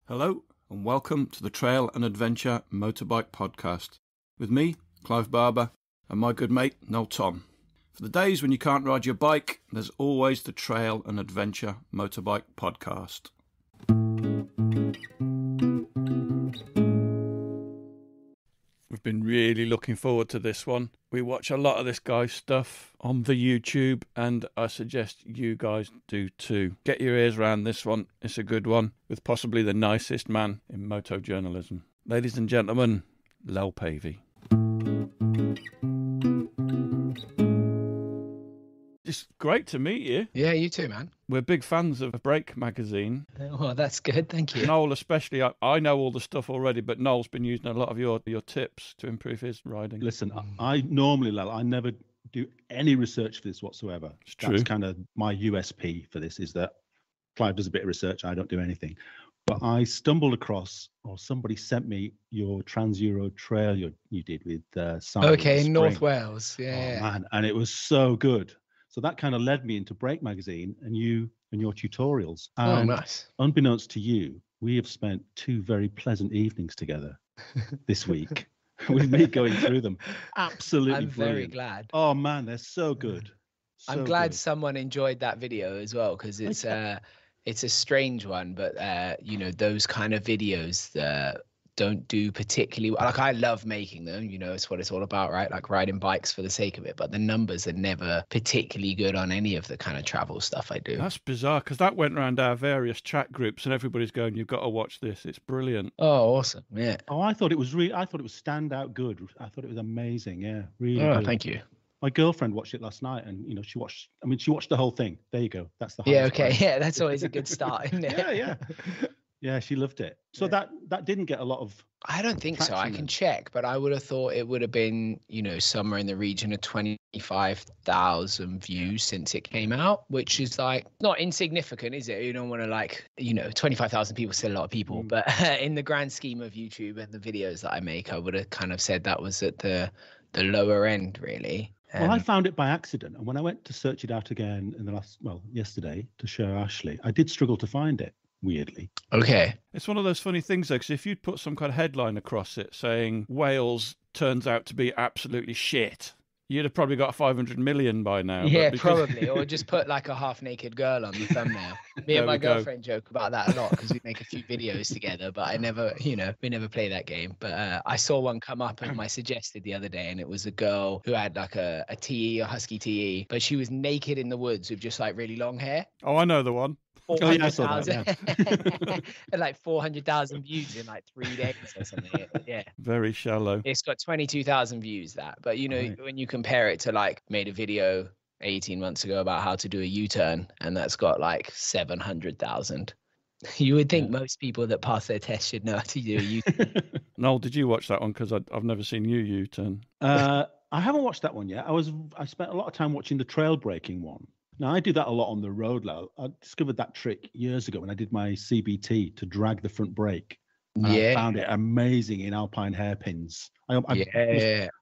Hello and welcome to the Trail and Adventure Motorbike Podcast with me, Clive Barber, and my good mate, Noel Tom. For the days when you can't ride your bike, there's always the Trail and Adventure Motorbike Podcast. We've been really looking forward to this one. We watch a lot of this guy's stuff on the YouTube, and I suggest you guys do too. Get your ears around this one. It's a good one, with possibly the nicest man in moto journalism. Ladies and gentlemen, Llel Pavey. It's great to meet you. Yeah, you too, man. We're big fans of Brake magazine. Well, that's good. Thank you. Noel especially. I know all the stuff already, but Noel's been using a lot of your tips to improve his riding. Listen, I normally, Llel, I never do any research for this whatsoever. It's true. That's kind of my USP for this, is that Clive does a bit of research, I don't do anything. But I stumbled across, or somebody sent me your Trans-Euro trail you did with Simon. Okay, in North Wales. Yeah. Oh, man, and it was so good. So that kind of led me into Brake magazine and your tutorials. And nice. Unbeknownst to you, we have spent 2 very pleasant evenings together this week with me going through them. Absolutely I'm brilliant. very glad. Oh man, they're so good. I'm glad someone enjoyed that video as well, because it's a strange one, but those kind of videos don't do particularly well. Like, I love making them, it's what it's all about, right? Like riding bikes for the sake of it, but the numbers are never particularly good on any of the kind of travel stuff I do. That's bizarre, because that went around our various chat groups and everybody's going, you've got to watch this, it's brilliant. Oh, awesome. Yeah. Oh, I thought it was standout good. I thought it was amazing. Yeah, really good. Thank you. My girlfriend watched it last night, and she watched the whole thing. There you go. That's the highest part. Yeah, that's always a good start, isn't it? Yeah, she loved it. So that didn't get a lot of. I don't think so. I can check, but I would have thought it would have been, somewhere in the region of 25,000 views since it came out, which is like not insignificant, is it? You don't want to 25,000 people is still a lot of people, but in the grand scheme of YouTube and the videos that I make, I would have kind of said that was at the lower end, really. Well, I found it by accident, and when I went to search it out again yesterday to show Ashley, I did struggle to find it. Weirdly. Okay. It's one of those funny things, though, because if you'd put some kind of headline across it saying Wales turns out to be absolutely shit, you'd have probably got 500 million by now. Yeah, probably. Or just put like a half-naked girl on the thumbnail. Me and my girlfriend joke about that a lot because we make a few videos together, but I never, we never play that game. But I saw one come up in my suggested the other day, and it was a girl who had like a TE, a husky TE, but she was naked in the woods with just like really long hair. Oh, I know the one. 400,000 and like 400,000 views in like 3 days or something. Yeah, very shallow. It's got 22,000 views, but right. When you compare it to like made a video 18 months ago about how to do a U-turn, and that's got like 700,000. You would think most people that pass their test should know how to do a U-turn. Noel, did you watch that one? Because I've never seen you U-turn. I haven't watched that one yet. I spent a lot of time watching the trail braking one. Now, I do that a lot on the road, Llel. I discovered that trick years ago when I did my CBT to drag the front brake. I found it amazing in alpine hairpins. I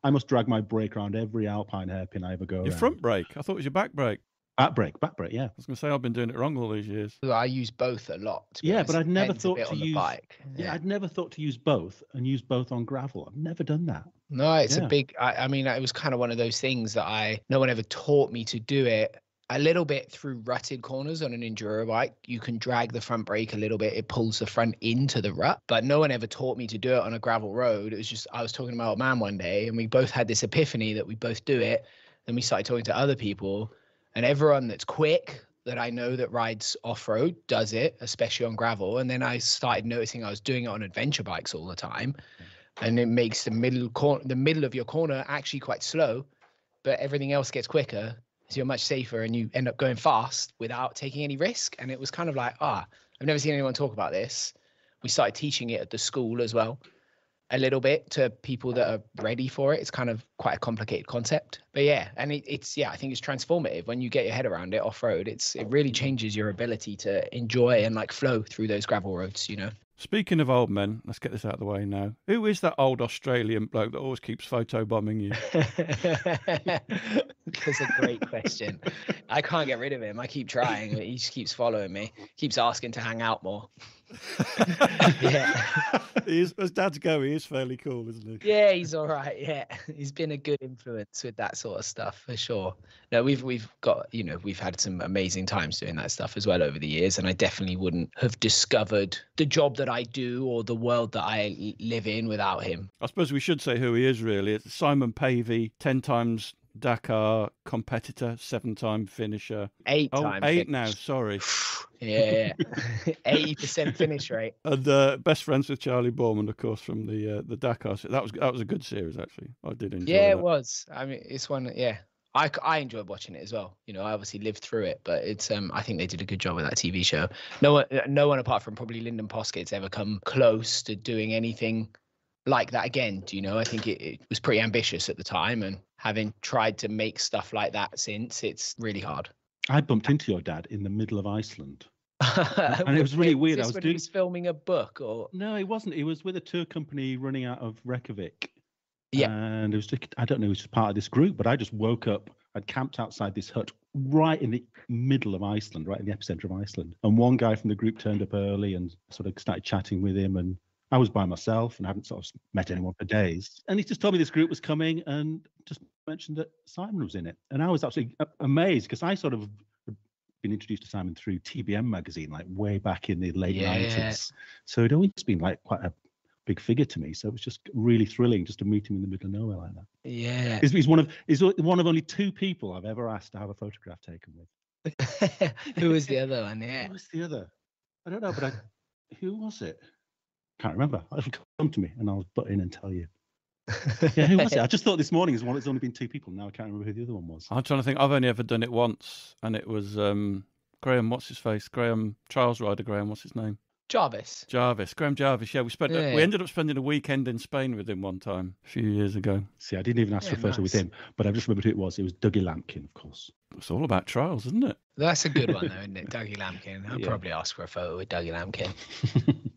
must drag my brake around every alpine hairpin I ever go around. Your front brake? I thought it was your back brake. Back brake, yeah. I was going to say, I've been doing it wrong all these years. I use both a lot. But I'd never thought to use bike. Yeah, I'd never thought to use both and use both on gravel. I've never done that. No, it's a big, I mean, it was kind of one of those things that no one ever taught me to do it. A little bit through rutted corners on an enduro bike. You can drag the front brake a little bit. It pulls the front into the rut, but no one ever taught me to do it on a gravel road. It was just, I was talking to my old man one day, and we both had this epiphany that we both do it. Then we started talking to other people, and everyone that's quick that I know that rides off-road does it, especially on gravel. And then I started noticing I was doing it on adventure bikes all the time. And it makes the middle of your corner actually quite slow, but everything else gets quicker. So you're much safer, and you end up going fast without taking any risk. And it was kind of like, I've never seen anyone talk about this. We started teaching it at the school as well, a little bit, to people that are ready for it. It's kind of quite a complicated concept, but and I think it's transformative when you get your head around it off-road. It really changes your ability to enjoy and like flow through those gravel roads, Speaking of old men, let's get this out of the way now. Who is that old Australian bloke that always keeps photobombing you? That's a great question. I can't get rid of him. I keep trying, but he just keeps following me, keeps asking to hang out more. Yeah. As Dad's go, he is fairly cool, isn't he? Yeah, he's all right. Yeah, he's been a good influence with that sort of stuff for sure. No, we've got, we've had some amazing times doing that stuff as well over the years, and I definitely wouldn't have discovered the job that I do or the world that I live in without him. I suppose we should say who he is, really. It's Llel Pavey, 10 times Dakar competitor, 7-time finisher. 8 Oh, times. 8 now, sorry. Yeah, 80% finish rate. And best friends with Charlie Borman, of course, from the Dakar. So that was a good series, actually. I did enjoy Yeah, that. it was. I mean, it's one. Yeah, I enjoyed watching it as well. I obviously lived through it, but it's I think they did a good job with that TV show. No one apart from probably Lyndon Poskett's ever come close to doing anything like that again. I think it was pretty ambitious at the time, and having tried to make stuff like that since, it's really hard. I bumped into your dad in the middle of Iceland. And it was really weird. Was this when he was filming a book, or? No, he wasn't. He was with a tour company running out of Reykjavik. Yeah. And it was just, I don't know, he was just part of this group, but I just woke up. I'd camped outside this hut right in the middle of Iceland, right in the epicenter of Iceland. And one guy from the group turned up early and sort of started chatting with him. And I was by myself and I hadn't sort of met anyone for days. And he just told me this group was coming and just mentioned that Simon was in it. And I was absolutely amazed because I sort of been introduced to Simon through TBM magazine, like way back in the late 90s. So it'd always been like quite a big figure to me. So it was just really thrilling just to meet him in the middle of nowhere like that. Yeah. He's one of only 2 people I've ever asked to have a photograph taken with. Who was the other one? Yeah. Who was the other? I don't know, but who was it? Can't remember. It'll come to me and I'll butt in and tell you. Yeah, who was it? I just thought this morning there's only been 2 people. Now I can't remember who the other one was. I'm trying to think. I've only ever done it once, and it was Graham. What's his face? Graham Trials Rider. Graham. What's his name? Jarvis. Graham Jarvis. Yeah, we ended up spending a weekend in Spain with him one time a few years ago. See, I didn't even ask for a photo with him, but I just remembered who it was. It was Dougie Lampkin, of course. It's all about trials, isn't it? That's a good one, though, isn't it? Dougie Lampkin. I'll probably ask for a photo with Dougie Lampkin.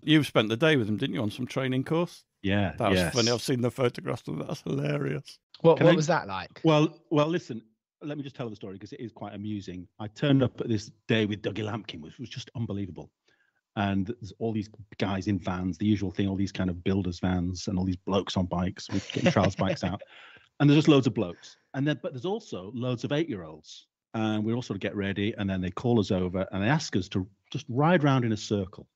You spent the day with him, didn't you, on some training course? Yeah, that was funny. I've seen the photographs of that. That's hilarious. What was that like? Well, listen. Let me just tell the story because it is quite amusing. I turned up at this day with Dougie Lampkin, which was just unbelievable. And there's all these guys in vans, the usual thing, all these kind of builders vans and all these blokes on bikes with getting trials bikes out. And there's just loads of blokes. But there's also loads of 8-year-olds. And we all sort of get ready. And then they call us over and they ask us to just ride round in a circle.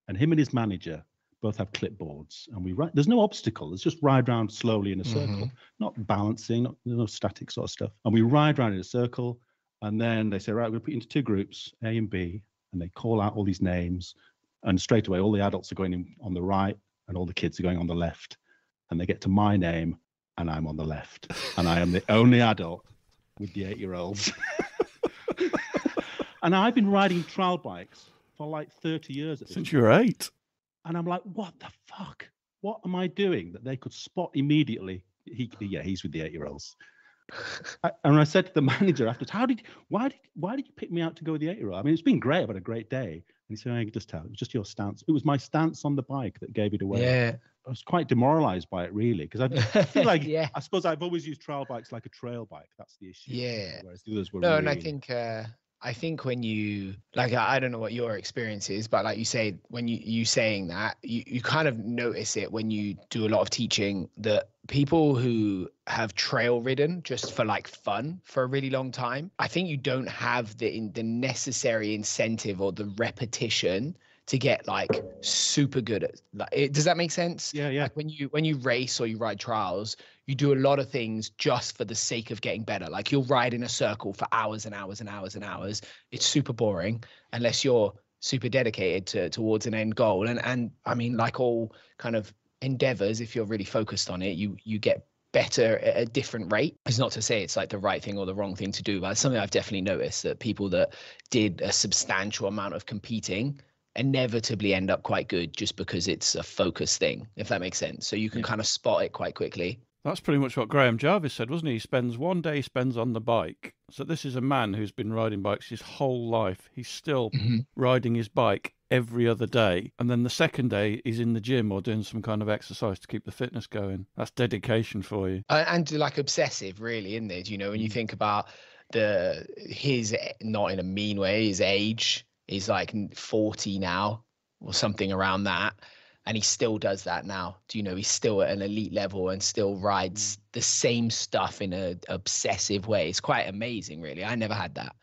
And him and his manager both have clipboards. And we ride. There's no obstacle. It's just ride round slowly in a circle, not balancing, there's no static sort of stuff. And we ride round in a circle. And then they say, right, we're going to put you into 2 groups, A and B. And they call out all these names, and straight away all the adults are going in on the right and all the kids are going on the left. And they get to my name and I'm on the left. And I am the only adult with the 8-year-olds. And I've been riding trial bikes for like 30 years. Since you were 8. And I'm like, what the fuck? What am I doing that they could spot immediately? He's with the 8-year-olds. And I said to the manager afterwards, why did you pick me out to go with the 8-year-old? I mean, it's been great. I've had a great day. And he said, I can just tell. It was just your stance. It was my stance on the bike that gave it away. Yeah. I was quite demoralized by it, really, because I feel like I suppose I've always used trial bikes like a trail bike. That's the issue. Yeah. Whereas the others were no, really... and I think when you, like, I don't know what your experience is, but like you say, when you saying that, you kind of notice it when you do a lot of teaching that people who have trail ridden just for like fun for a really long time, I think you don't have the necessary incentive or the repetition to get like super good at like, does that make sense? Yeah. Like when you race or you ride trials, you do a lot of things just for the sake of getting better. Like you'll ride in a circle for hours and hours and hours and hours. It's super boring unless you're super dedicated towards an end goal. And I mean, like all kind of endeavors, if you're really focused on it, you get better at a different rate. It's not to say it's like the right thing or the wrong thing to do, but it's something I've definitely noticed that people that did a substantial amount of competing inevitably end up quite good just because it's a focus thing, if that makes sense. So you can kind of spot it quite quickly. That's pretty much what Graham Jarvis said, wasn't he? He spends one day on the bike. So this is a man who's been riding bikes his whole life. He's still riding his bike every other day. And then the second day he's in the gym or doing some kind of exercise to keep the fitness going. That's dedication for you. And like obsessive, really, isn't it? You know, when you think about his, not in a mean way, his age, he's like 40 now. or something around that. And he still does that now. Do you know, he's still at an elite level and still rides the same stuff in an obsessive way. It's quite amazing, really. I never had that.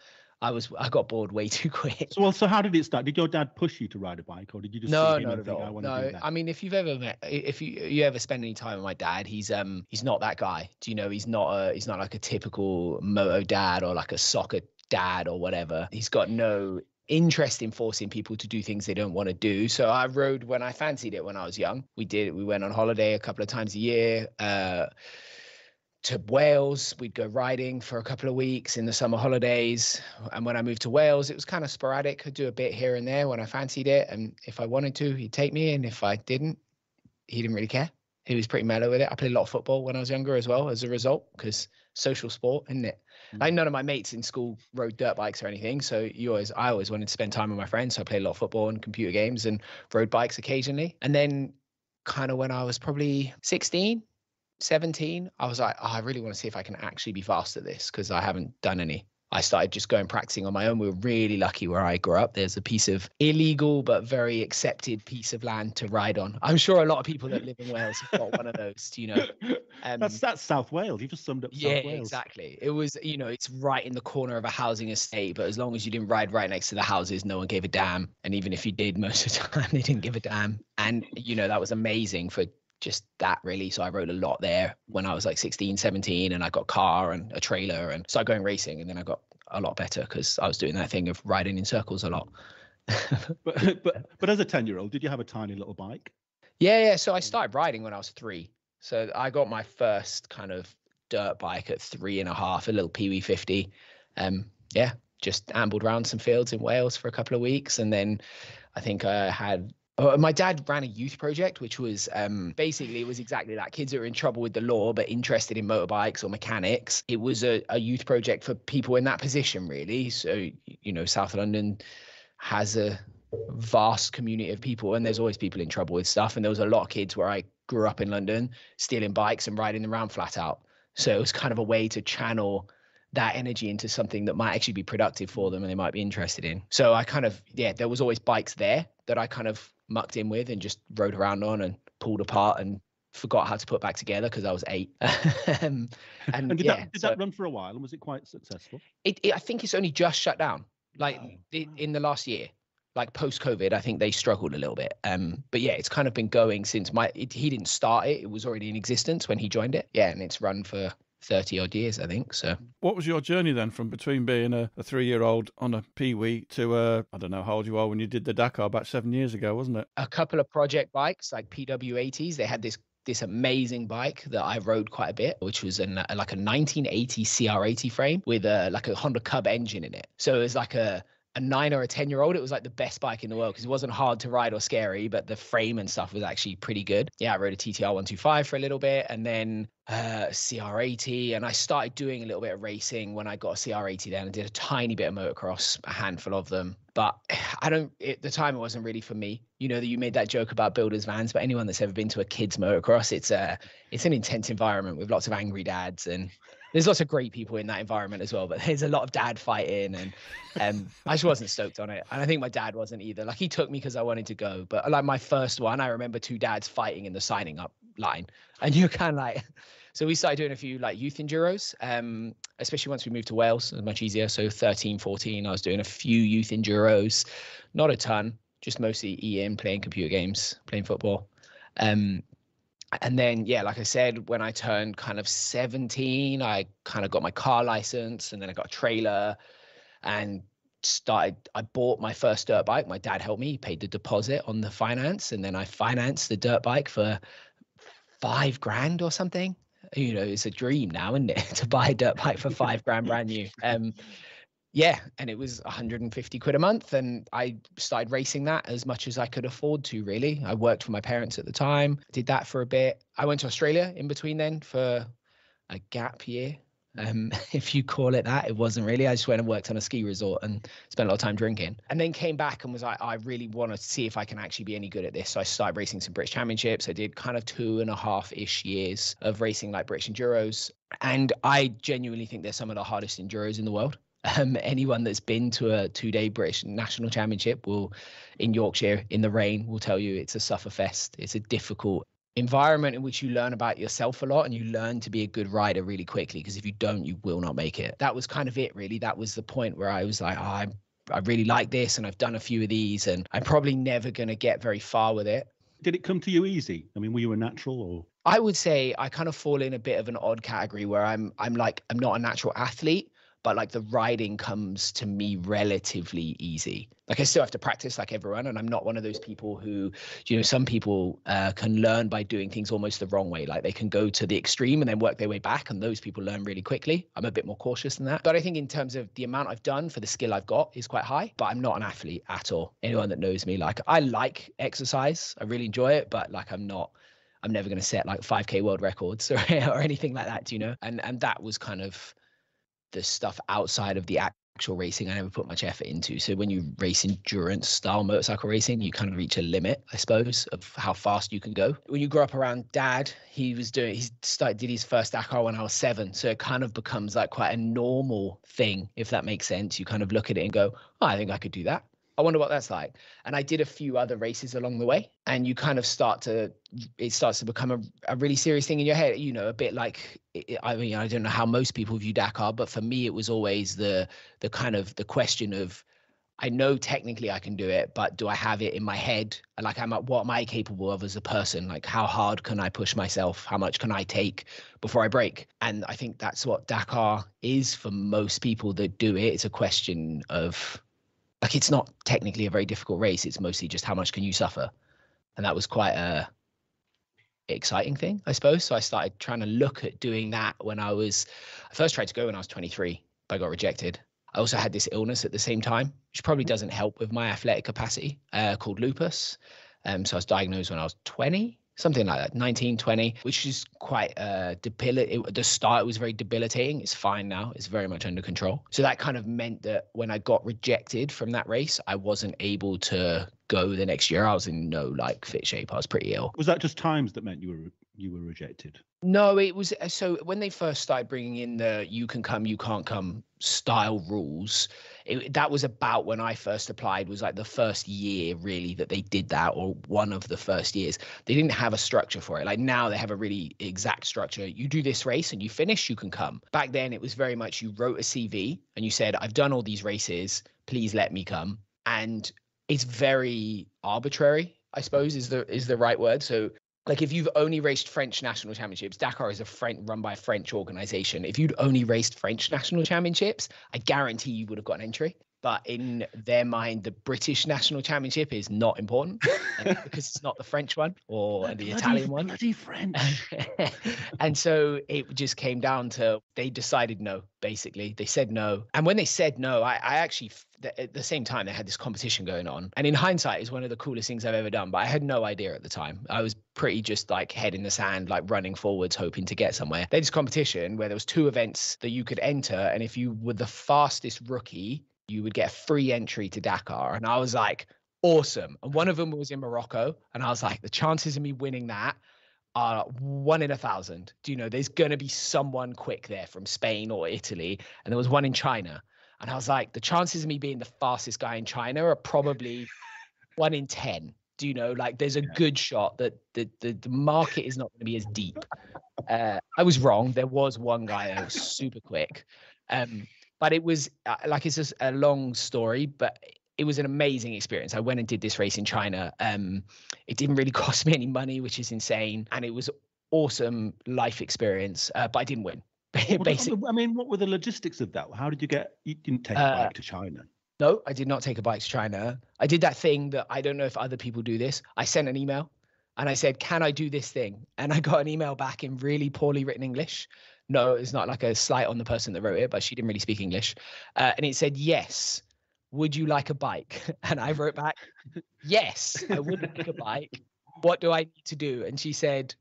I got bored way too quick. So how did it start? Did your dad push you to ride a bike, or did you just No, see him not and at think, I all. want to No, do that? I mean, if you ever spend any time with my dad, he's not that guy. Do you know, he's not like a typical moto dad or like a soccer dad or whatever. He's got no interest in forcing people to do things they don't want to do. So I rode when I fancied it when I was young. We went on holiday a couple of times a year to Wales. We'd go riding for a couple of weeks in the summer holidays. And when I moved to Wales, it was kind of sporadic. I'd do a bit here and there when I fancied it. And if I wanted to, he'd take me. And if I didn't, he didn't really care. He was pretty mellow with it. I played a lot of football when I was younger as well, as a result, because social sport, isn't it? Like, none of my mates in school rode dirt bikes or anything. So I always wanted to spend time with my friends. So I played a lot of football and computer games and rode bikes occasionally. And then kind of when I was probably 16, 17, I was like, I really want to see if I can actually be fast at this, because I haven't done any. I started just going practicing on my own. We were really lucky where I grew up. There's a piece of illegal but very accepted piece of land to ride on. I'm sure a lot of people that live in Wales have got one of those, you know. That's South Wales. You just summed up Yeah, South Wales. exactly. It was, you know, it's right in the corner of a housing estate, but as long as you didn't ride right next to the houses, no one gave a damn. And even if you did, most of the time, they didn't give a damn. And, you know, that was amazing for just that, really. So I rode a lot there when I was like 16, 17, and I got a car and a trailer and started going racing. And then I got a lot better because I was doing that thing of riding in circles a lot. but as a 10-year-old, did you have a tiny little bike? Yeah. So I started riding when I was 3. So I got my first kind of dirt bike at 3.5, a little Pee-wee 50. Just ambled around some fields in Wales for a couple of weeks. And then I think I had my dad ran a youth project, which was basically, it was exactly that. Kids who are in trouble with the law but interested in motorbikes or mechanics. It was a youth project for people in that position, really. So, you know, South London has a vast community of people, and there's always people in trouble with stuff. And there was a lot of kids where I grew up in London stealing bikes and riding them around flat out. So it was kind of a way to channel that energy into something that might actually be productive for them and they might be interested in. So I kind of, there was always bikes there that I kind of mucked in with and just rode around on and pulled apart and forgot how to put back together because I was 8. and did that run for a while, and was it quite successful? I think it's only just shut down, in the last year. Like post-COVID, I think they struggled a little bit. But yeah, it's kind of been going since he didn't start it. It was already in existence when he joined it. Yeah, and it's run for 30 odd years, I think. So what was your journey then from between being a 3-year-old on a Pee-wee to I don't know how old you are when you did the Dakar about 7 years ago, wasn't it? A couple of project bikes like PW80s. They had this amazing bike that I rode quite a bit, which was like a 1980 CR80 frame with like a Honda Cub engine in it. So it was like a 9 or a 10-year-old. It was like the best bike in the world because it wasn't hard to ride or scary, but the frame and stuff was actually pretty good. Yeah, I rode a TTR 125 for a little bit, and then CR80, and I started doing a little bit of racing when I got a CR80 then. I did a tiny bit of motocross, a handful of them, but at the time it wasn't really for me. You know that you made that joke about builders vans, but anyone that's ever been to a kid's motocross, it's an intense environment with lots of angry dads, and there's lots of great people in that environment as well, but there's a lot of dad fighting, and I just wasn't stoked on it. And I think my dad wasn't either. Like, he took me because I wanted to go, but like my first one, I remember 2 dads fighting in the signing up line, and you're kind of like, so we started doing a few like youth enduros, especially once we moved to Wales. It was much easier. So 13, 14, I was doing a few youth enduros, not a ton, just mostly EM, playing computer games, playing football. And then, like I said, when I turned kind of 17, I kind of got my car license, and then I got a trailer and I bought my first dirt bike. My dad helped me. He paid the deposit on the finance, and then I financed the dirt bike for $5,000 or something. You know, it's a dream now, isn't it, to buy a dirt bike for $5,000 brand new. And it was 150 quid a month, and I started racing that as much as I could afford to, really. I worked for my parents at the time, did that for a bit. I went to Australia in between then for a gap year, if you call it that. It wasn't really. I just went and worked on a ski resort and spent a lot of time drinking, and then came back and was like, I really want to see if I can actually be any good at this. So I started racing some British Championships. I did kind of 2.5-ish years of racing like British Enduros, and I genuinely think they're some of the hardest Enduros in the world. Anyone that's been to a 2-day British National Championship in Yorkshire in the rain will tell you it's a sufferfest. It's a difficult environment in which you learn about yourself a lot and you learn to be a good rider really quickly, because if you don't, you will not make it. That was kind of it, really. That was the point where I was like, I really like this, and I've done a few of these, and I'm probably never going to get very far with it. Did it come to you easy? I mean, were you a natural or? I would say I kind of fall in a bit of an odd category where I'm not a natural athlete, but like the riding comes to me relatively easy. Like I still have to practice like everyone, and I'm not one of those people who, some people can learn by doing things almost the wrong way. Like they can go to the extreme and then work their way back, and those people learn really quickly. I'm a bit more cautious than that. But I think in terms of the amount I've done for the skill I've got is quite high, but I'm not an athlete at all. Anyone that knows me, like I like exercise, I really enjoy it, but like I'm never going to set like 5K world records or anything like that, and that was kind of the stuff outside of the actual racing I never put much effort into. So when you race endurance style motorcycle racing, you kind of reach a limit, I suppose, of how fast you can go. When you grow up around Dad, did his first Dakar when I was 7. So it kind of becomes like quite a normal thing, if that makes sense. You kind of look at it and go, oh, I think I could do that. I wonder what that's like. And I did a few other races along the way, and you kind of it starts to become a really serious thing in your head, a bit like, I mean, I don't know how most people view Dakar, but for me, it was always the kind of the question of, I know technically I can do it, but do I have it in my head? Like, what am I capable of as a person? Like, how hard can I push myself? How much can I take before I break? And I think that's what Dakar is for most people that do it. It's a question of, like, it's not technically a very difficult race. It's mostly just how much can you suffer? And that was quite a exciting thing, I suppose. So I started trying to look at doing that I first tried to go when I was 23, but I got rejected. I also had this illness at the same time, which probably doesn't help with my athletic capacity, called lupus. So I was diagnosed when I was 20, something like that, 19, 20, which is quite debilitating. At the start, it was very debilitating. It's fine now. It's very much under control. So that kind of meant that when I got rejected from that race, I wasn't able to go the next year. I was in no fit shape. I was pretty ill. Was that just times that meant you were rejected? No, it was, so when they first started bringing in the you can come, you can't come style rules, that was about when I first applied, was like the first year really that they did that, or one of the first years. They didn't have a structure for it. Like now they have a really exact structure. You do this race and you finish, you can come. Back then it was very much, you wrote a CV and you said, I've done all these races, please let me come. And it's very arbitrary, I suppose is the right word. So like if you've only raced French national championships, Dakar is run by a French organization. If you'd only raced French national championships, I guarantee you would have got an entry. But in their mind, the British national championship is not important because it's not the French one or the Italian one. Bloody French. And so it just came down to, they decided no, basically. They said no. And when they said no, I actually, at the same time, they had this competition going on. And in hindsight, it's one of the coolest things I've ever done. But I had no idea at the time. I was pretty just like head in the sand, like running forwards, hoping to get somewhere. They had this competition where there was 2 events that you could enter. And if you were the fastest rookie, you would get a free entry to Dakar. And I was like, awesome. And one of them was in Morocco. And I was like, the chances of me winning that are 1 in 1,000. There's going to be someone quick there from Spain or Italy. And there was one in China. And I was like, the chances of me being the fastest guy in China are probably 1 in 10. There's a good shot that the market is not going to be as deep. I was wrong. There was one guy that was super quick. But it was it's just a long story, but it was an amazing experience. I went and did this race in China. It didn't really cost me any money, which is insane. And it was awesome life experience, but I didn't win. Basically. I mean, what were the logistics of that? How did you didn't take a bike to China? No, I did not take a bike to China. I did that thing that I don't know if other people do this. I sent an email and I said, can I do this thing? And I got an email back in really poorly written English. No, it's not like a slight on the person that wrote it, but she didn't really speak English. And it said, yes, would you like a bike? And I wrote back, yes, I would like a bike. What do I need to do? And she said,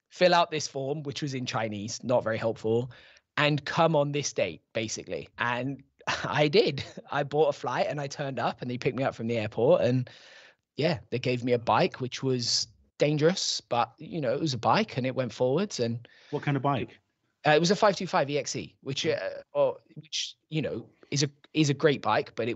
fill out this form, which was in Chinese, not very helpful, and come on this date, basically. And I did. I bought a flight and I turned up and they picked me up from the airport. And yeah, they gave me a bike, which was dangerous, but it was a bike and it went forwards. And what kind of bike? It was a 525 EXE, which is is a great bike, but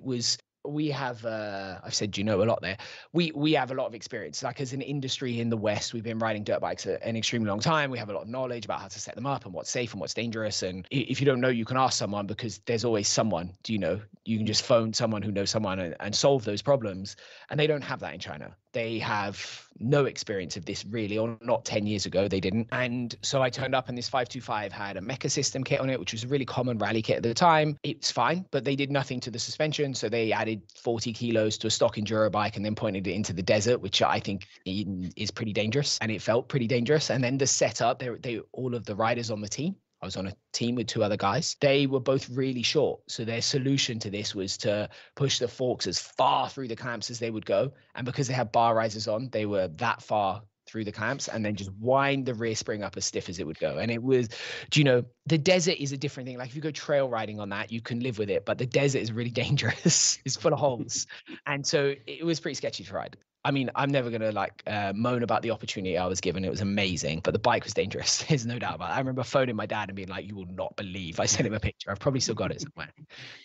we have I've said a lot there. We have a lot of experience. Like as an industry in the West, we've been riding dirt bikes an extremely long time. We have a lot of knowledge about how to set them up and what's safe and what's dangerous. And if you don't know, you can ask someone, because there's always someone. You can just phone someone who knows someone and solve those problems. And they don't have that in China. They have no experience of this really, or not 10 years ago, they didn't. And so I turned up and this 525 had a mecha system kit on it, which was a really common rally kit at the time. It's fine, but they did nothing to the suspension. So they added 40 kilos to a stock enduro bike and then pointed it into the desert, which I think is pretty dangerous. And it felt pretty dangerous. And then the setup, they all of the riders on the team, I was on a team with 2 other guys. They were both really short. So their solution to this was to push the forks as far through the clamps as they would go. And because they had bar risers on, they were that far through the clamps and then just wind the rear spring up as stiff as it would go. And it was, the desert is a different thing. Like if you go trail riding on that, you can live with it, but the desert is really dangerous. It's full of holes. And so it was pretty sketchy to ride. I mean, I'm never going to moan about the opportunity I was given. It was amazing, but the bike was dangerous. There's no doubt about it. I remember phoning my dad and being like, you will not believe. I sent him a picture. I've probably still got it somewhere.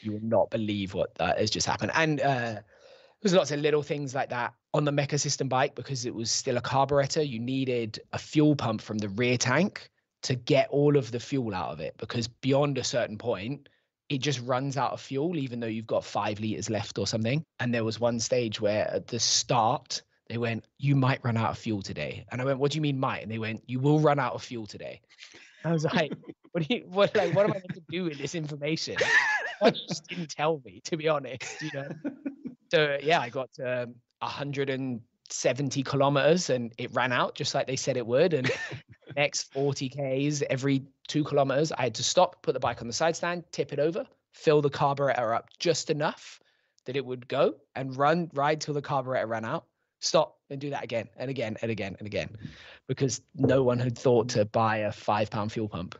You will not believe what has just happened. And there's lots of little things like that on the mecha system bike, because it was still a carburetor. You needed a fuel pump from the rear tank to get all of the fuel out of it, because beyond a certain point, it just runs out of fuel, even though you've got 5 liters left or something. And there was one stage where at the start, they went, you might run out of fuel today. And I went, what do you mean might? And they went, you will run out of fuel today. I was like, what am I meant to do with this information? I just didn't tell me, to be honest, So yeah, I got 170 kilometers and it ran out just like they said it would. And next 40 Ks, every 2 kilometers, I had to stop, put the bike on the side stand, tip it over, fill the carburetor up just enough that it would go and ride till the carburetor ran out, stop and do that again and again and again and again, because no one had thought to buy a £5 fuel pump.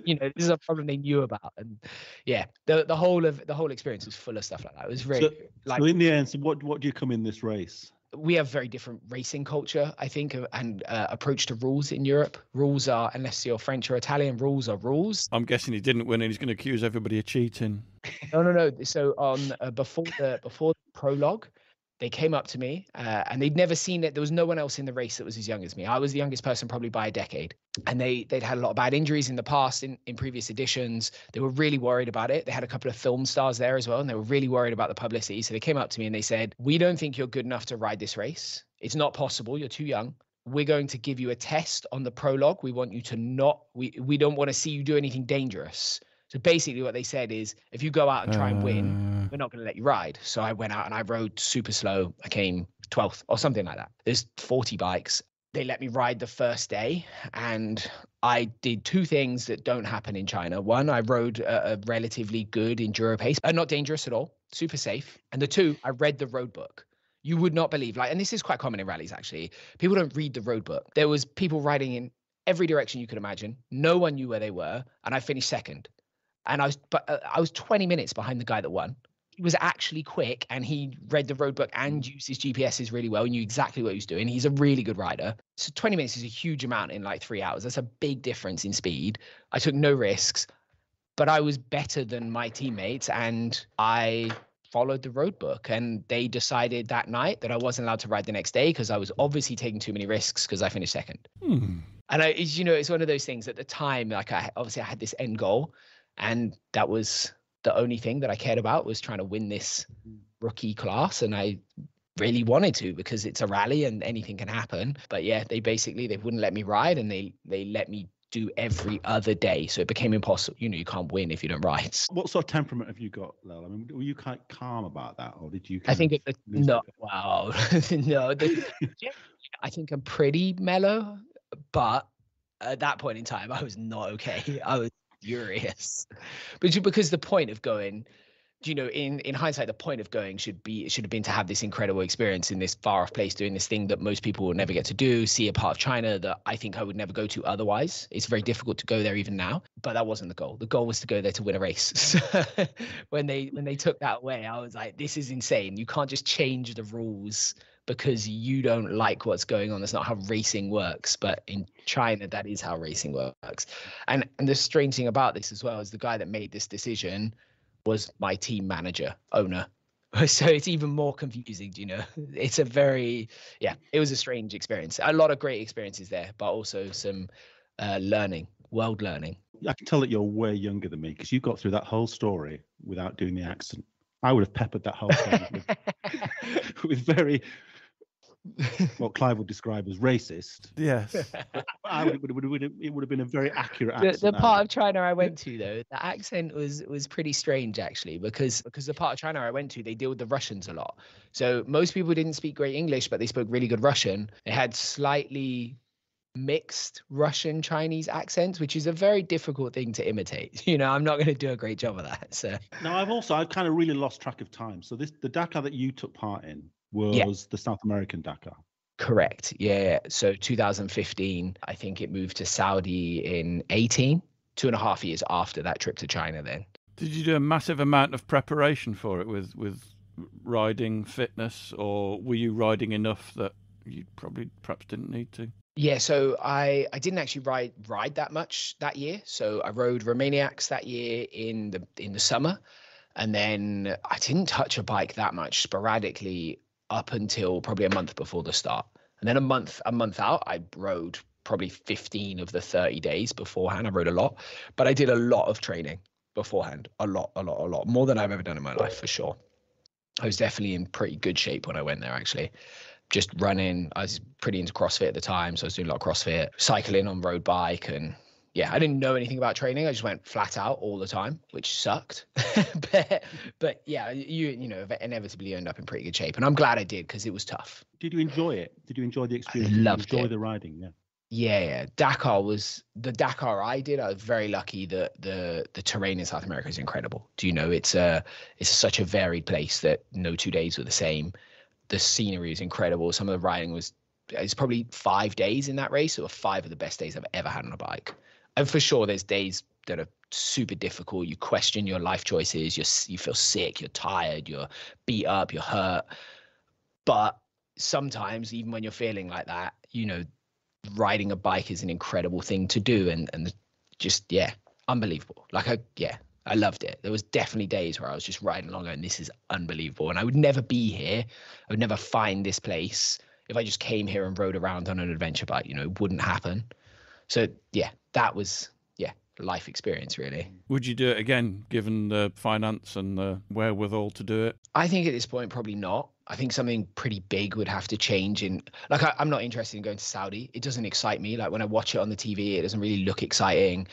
This is a problem they knew about. And yeah, the whole experience was full of stuff like that. It was very so in the end, so what do you come in this race? We have very different racing culture, I think, and approach to rules in Europe. Rules are, unless you're French or Italian, rules are rules. I'm guessing he didn't win and he's going to accuse everybody of cheating. No. So on before the prologue, they came up to me and they'd never seen it. There was no one else in the race that was as young as me. I was the youngest person probably by a decade. And they'd had a lot of bad injuries in the past in previous editions. They were really worried about it. They had a couple of film stars there as well, and they were really worried about the publicity. So they came up to me and they said, we don't think you're good enough to ride this race. It's not possible. You're too young. We're going to give you a test on the prologue. We want you to we don't want to see you do anything dangerous. So basically what they said is, if you go out and try and win, we're not going to let you ride. So I went out and I rode super slow. I came 12th or something like that. There's 40 bikes. They let me ride the first day and I did 2 things that don't happen in China. One, I rode a relatively good enduro pace, not dangerous at all, super safe. And the 2, I read the road book. You would not believe, and this is quite common in rallies actually, people don't read the road book. There was people riding in every direction you could imagine. No one knew where they were. And I finished second. And I was 20 minutes behind the guy that won. He was actually quick and he read the road book and used his GPSs really well. He knew exactly what he was doing. He's a really good rider. So 20 minutes is a huge amount in like 3 hours. That's a big difference in speed. I took no risks, but I was better than my teammates and I followed the road book. And they decided that night that I wasn't allowed to ride the next day because I was obviously taking too many risks because I finished second. And it's one of those things at the time, like I had this end goal. And that was the only thing that I cared about, was trying to win this rookie class. And I really wanted to, because it's a rally and anything can happen. But yeah, they wouldn't let me ride and they let me do every other day. So it became impossible. You can't win if you don't ride. What sort of temperament have you got, Llel? I mean, were you quite calm about that, or did you? I think no. I think I'm pretty mellow, but at that point in time, I was not okay. I was furious, but because the point of going, in hindsight, the point of going should have been to have this incredible experience in this far off place, doing this thing that most people will never get to do, see a part of China that I think I would never go to otherwise. It's very difficult to go there even now, but that wasn't the goal. The goal was to go there to win a race. So when they took that away, I was like, this is insane. You can't just change the rules because you don't like what's going on. That's not how racing works. But in China, that is how racing works. And the strange thing about this as well is the guy that made this decision was my team manager, owner. So it's even more confusing, It's it was a strange experience. A lot of great experiences there, but also some world learning. I can tell that you're way younger than me because you got through that whole story without doing the accent. I would have peppered that whole thing with very, what Clive would describe as racist. Yes. It would have been a very accurate accent. The part of China I went to, though, the accent was pretty strange, actually, because the part of China I went to, they deal with the Russians a lot. So most people didn't speak great English, but they spoke really good Russian. They had slightly mixed Russian Chinese accents, which is a very difficult thing to imitate. I'm not going to do a great job of that. So no, I've kind of really lost track of time. So the Dakar that you took part in was the South American Dakar. Correct. Yeah. So 2015, I think it moved to Saudi in 18, 2.5 years after that trip to China then. Did you do a massive amount of preparation for it with riding, fitness, or were you riding enough that you perhaps didn't need to? Yeah, so I didn't actually ride that much that year. So I rode Romaniacs that year in the summer, and then I didn't touch a bike that much, sporadically up until probably a month before the start. And then a month out, I rode probably 15 of the 30 days beforehand. I rode a lot, but I did a lot of training beforehand, a lot, more than I've ever done in my life, for sure. I was definitely in pretty good shape when I went there, actually. Just running. I was pretty into CrossFit at the time, so I was doing a lot of CrossFit, cycling on road bike, and I didn't know anything about training. I just went flat out all the time, which sucked. but yeah, you inevitably end up in pretty good shape, and I'm glad I did because it was tough. Did you enjoy it? Did you enjoy the experience? I loved Did you enjoy it. the riding? Yeah. Yeah. The Dakar I did. I was very lucky that the terrain in South America is incredible. It's such a varied place that no 2 days were the same. The scenery is incredible. Some of the riding it's probably 5 days in that race. It were 5 of the best days I've ever had on a bike. And for sure, there's days that are super difficult. You question your life choices. You feel sick. You're tired. You're beat up. You're hurt. But sometimes, even when you're feeling like that, riding a bike is an incredible thing to do. And just, unbelievable. I loved it. There was definitely days where I was just riding along and this is unbelievable. And I would never be here. I would never find this place if I just came here and rode around on an adventure bike. It wouldn't happen. So that was life experience, really. Would you do it again, given the finance and the wherewithal to do it? I think at this point, probably not. I think something pretty big would have to change I'm not interested in going to Saudi. It doesn't excite me. Like when I watch it on the TV, it doesn't really look exciting.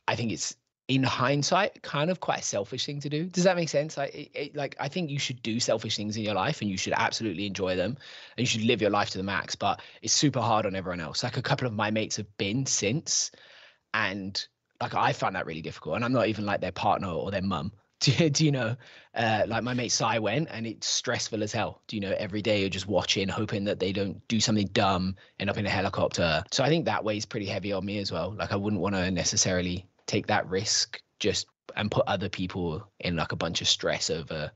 I think it's, in hindsight, kind of quite a selfish thing to do. Does that make sense? I think you should do selfish things in your life and you should absolutely enjoy them and you should live your life to the max, but it's super hard on everyone else. Like a couple of my mates have been since, and I found that really difficult, and I'm not even like their partner or their mum. Do you know, like my mate Sai went and it's stressful as hell. Every day you're just watching, hoping that they don't do something dumb, end up in a helicopter. So I think that weighs pretty heavy on me as well. Like I wouldn't want to necessarily take that risk and put other people in like a bunch of stress over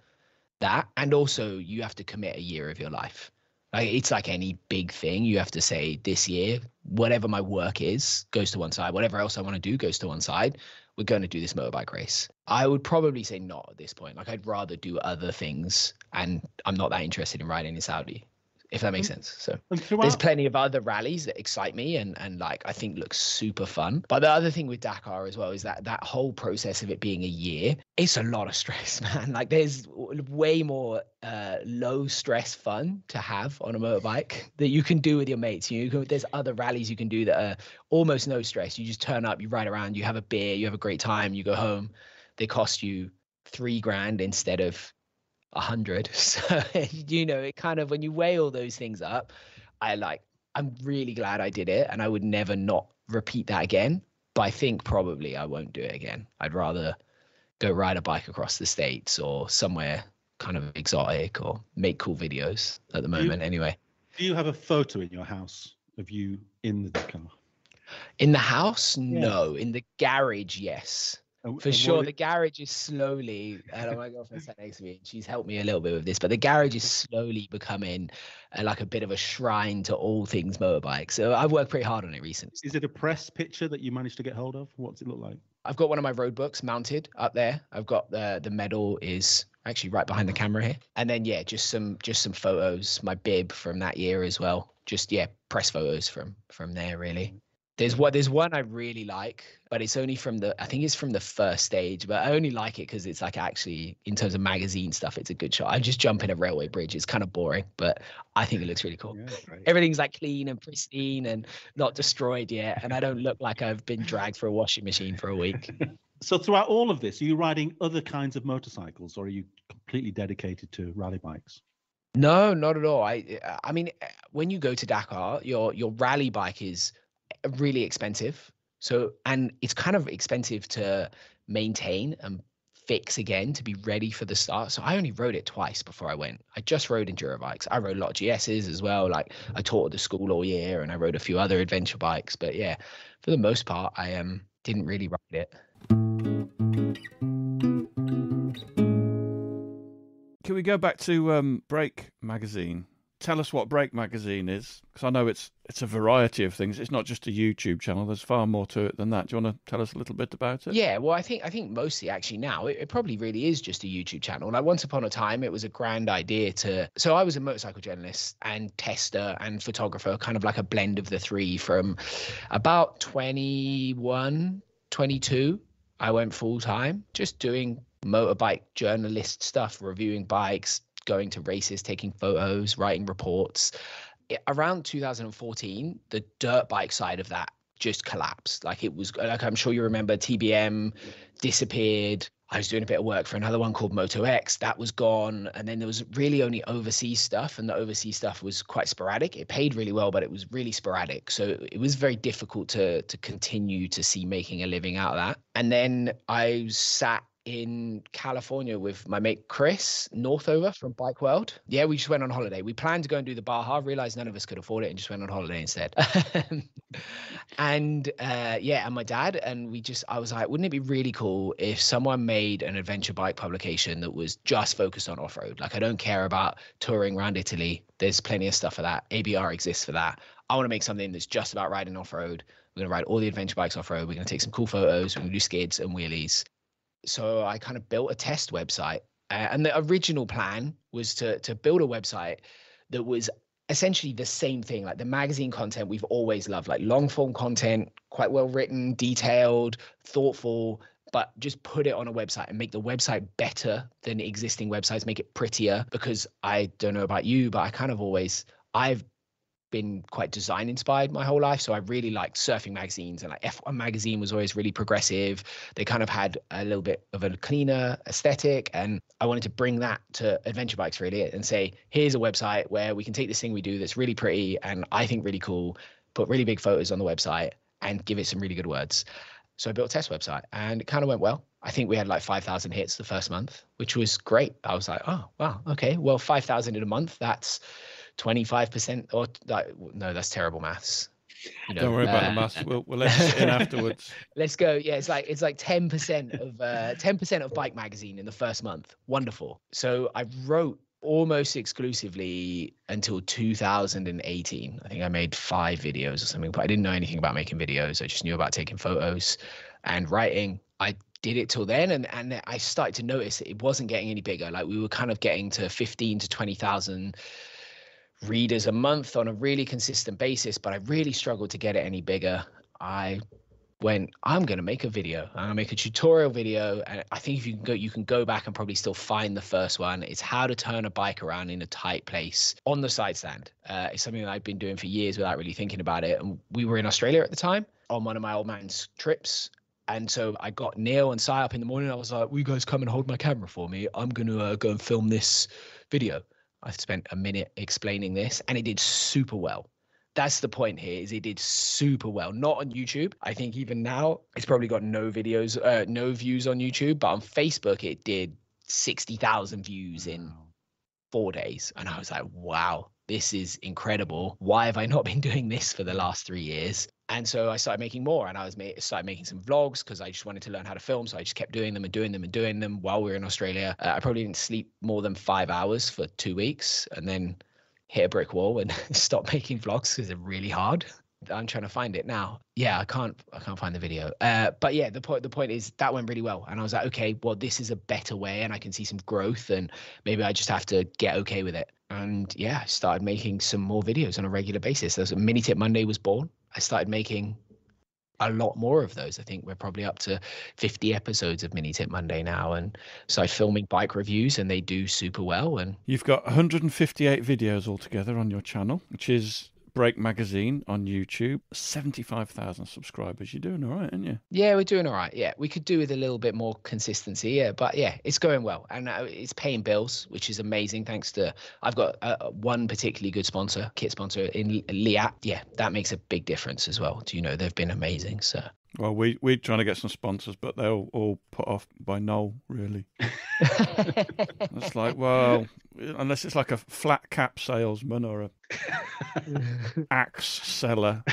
that. And also you have to commit a year of your life. Like it's like any big thing. You have to say, this year, whatever my work is goes to one side, whatever else I want to do goes to one side. We're going to do this motorbike race. I would probably say not at this point. Like I'd rather do other things, and I'm not that interested in riding in Saudi, if that makes sense. So there's plenty of other rallies that excite me and like I think looks super fun. But the other thing with Dakar as well is that whole process of it being a year, it's a lot of stress, man. Like there's way more low stress fun to have on a motorbike that you can do with your mates. There's other rallies you can do that are almost no stress. You just turn up, you ride around, you have a beer, you have a great time, you go home. They cost you $3,000 instead of 100. So it kind of, when you weigh all those things up, I'm really glad I did it, and I would never not repeat that again. But I think probably I won't do it again. I'd rather go ride a bike across the States or somewhere kind of exotic or make cool videos at the moment. Anyway, do you have a photo in your house of you in the Dakar? In the house? No. In the garage, yes. For sure, the garage is slowly, and my girlfriend sat next to me, and she's helped me a little bit with this, but the garage is slowly becoming like a bit of a shrine to all things motorbike. So I've worked pretty hard on it recently. Is it a press picture that you managed to get hold of? What's it look like? I've got one of my road books mounted up there. I've got the medal is actually right behind the camera here. And then, yeah, just some photos, my bib from that year as well. Just, yeah, press photos from there, really. There's one I really like, but it's only I think it's from the first stage, but I only like it because it's like actually in terms of magazine stuff, it's a good shot. I just jump in a railway bridge. It's kind of boring, but I think it looks really cool. Yeah, everything's like clean and pristine and not destroyed yet. And I don't look like I've been dragged for a washing machine for a week. So throughout all of this, are you riding other kinds of motorcycles or are you completely dedicated to rally bikes? No, not at all. I mean, when you go to Dakar, your rally bike is really expensive. So, and it's kind of expensive to maintain and fix again to be ready for the start. So I only rode it twice before I went. I just rode enduro bikes. I rode a lot of GSs as well. Like I taught at the school all year and I rode a few other adventure bikes. But yeah, for the most part, I didn't really ride it. Can we go back to Brake Magazine? Tell us what Brake Magazine is, because I know it's a variety of things. It's not just a YouTube channel. There's far more to it than that. Do you want to tell us a little bit about it? Yeah, well, I think mostly actually now it probably really is just a YouTube channel. Like once upon a time, it was a grand idea so I was a motorcycle journalist and tester and photographer, kind of like a blend of the three. From about 21, 22, I went full time, just doing motorbike journalist stuff, reviewing bikes, going to races, taking photos, writing reports. Around 2014, the dirt bike side of that just collapsed. Like it was, like I'm sure you remember, TBM disappeared. I was doing a bit of work for another one called Moto X. That was gone. And then there was really only overseas stuff. And the overseas stuff was quite sporadic. It paid really well, but it was really sporadic. So it was very difficult to continue to see making a living out of that. And then I sat in California with my mate Chris Northover from Bike World. Yeah, we just went on holiday. We planned to go and do the Baja, realized none of us could afford it and just went on holiday instead. And my dad, and I was like, wouldn't it be really cool if someone made an adventure bike publication that was just focused on off-road? Like I don't care about touring around Italy. There's plenty of stuff for that. ABR exists for that. I want to make something that's just about riding off-road. We're going to ride all the adventure bikes off-road. We're going to take some cool photos. We're going to do skids and wheelies. So I kind of built a test website, and the original plan was to build a website that was essentially the same thing, like the magazine content we've always loved, like long form content, quite well written, detailed, thoughtful, but just put it on a website and make the website better than existing websites, make it prettier. Because I don't know about you, but I've been quite design inspired my whole life. So I really liked surfing magazines, and like F1 magazine was always really progressive. They kind of had a little bit of a cleaner aesthetic, and I wanted to bring that to adventure bikes really and say, here's a website where we can take this thing we do that's really pretty and I think really cool, put really big photos on the website and give it some really good words. So I built a test website and it kind of went well. I think we had like 5,000 hits the first month, which was great. I was like, oh, wow, okay, well, 5,000 in a month, that's 25%, or no, that's terrible maths. Don't worry about the maths. We'll let it in afterwards. Let's go. Yeah, it's like 10% of Bike Magazine in the first month. Wonderful. So I wrote almost exclusively until 2018. I think I made 5 videos or something, but I didn't know anything about making videos. I just knew about taking photos and writing. I did it till then, and I started to notice that it wasn't getting any bigger. Like we were kind of getting to 15 to 20,000 readers a month on a really consistent basis, but I really struggled to get it any bigger. I went, I'm going to make a video. I'm going to make a tutorial video. And I think if you can go back and probably still find the first one. It's how to turn a bike around in a tight place on the side stand. It's something that I've been doing for years without really thinking about it. And we were in Australia at the time on one of my old man's trips. And so I got Neil and Si up in the morning. I was like, will you guys come and hold my camera for me? I'm going to go and film this video. I spent a minute explaining this and it did super well. That's the point here, is it did super well. Not on YouTube. I think even now it's probably got no views on YouTube, but on Facebook it did 60,000 views in 4 days. And I was like, wow, this is incredible. Why have I not been doing this for the last 3 years? And so I started making more, and I started making some vlogs because I just wanted to learn how to film. So I just kept doing them and doing them and doing them while we were in Australia. I probably didn't sleep more than 5 hours for 2 weeks, and then hit a brick wall and stopped making vlogs because they're really hard. I'm trying to find it now. Yeah, I can't find the video. But yeah, the point is that went really well. And I was like, okay, well, this is a better way and I can see some growth, and maybe I just have to get okay with it. And yeah, I started making some more videos on a regular basis. There's a Mini Tip Monday was born. I started making a lot more of those. I think we're probably up to 50 episodes of Mini Tip Monday now, and started filming bike reviews, and they do super well. And you've got 158 videos altogether on your channel, which is Brake Magazine on YouTube. 75,000 subscribers. You're doing all right, aren't you? Yeah, we're doing all right. Yeah, we could do with a little bit more consistency. Yeah, but yeah, it's going well, and it's paying bills, which is amazing. Thanks to I've got one particularly good sponsor, kit sponsor in Llel. Yeah, that makes a big difference as well. Do you know, they've been amazing. So. Well, we're trying to get some sponsors, but they're all put off by Noel, really. It's like, well, unless it's like a flat cap salesman or a axe seller,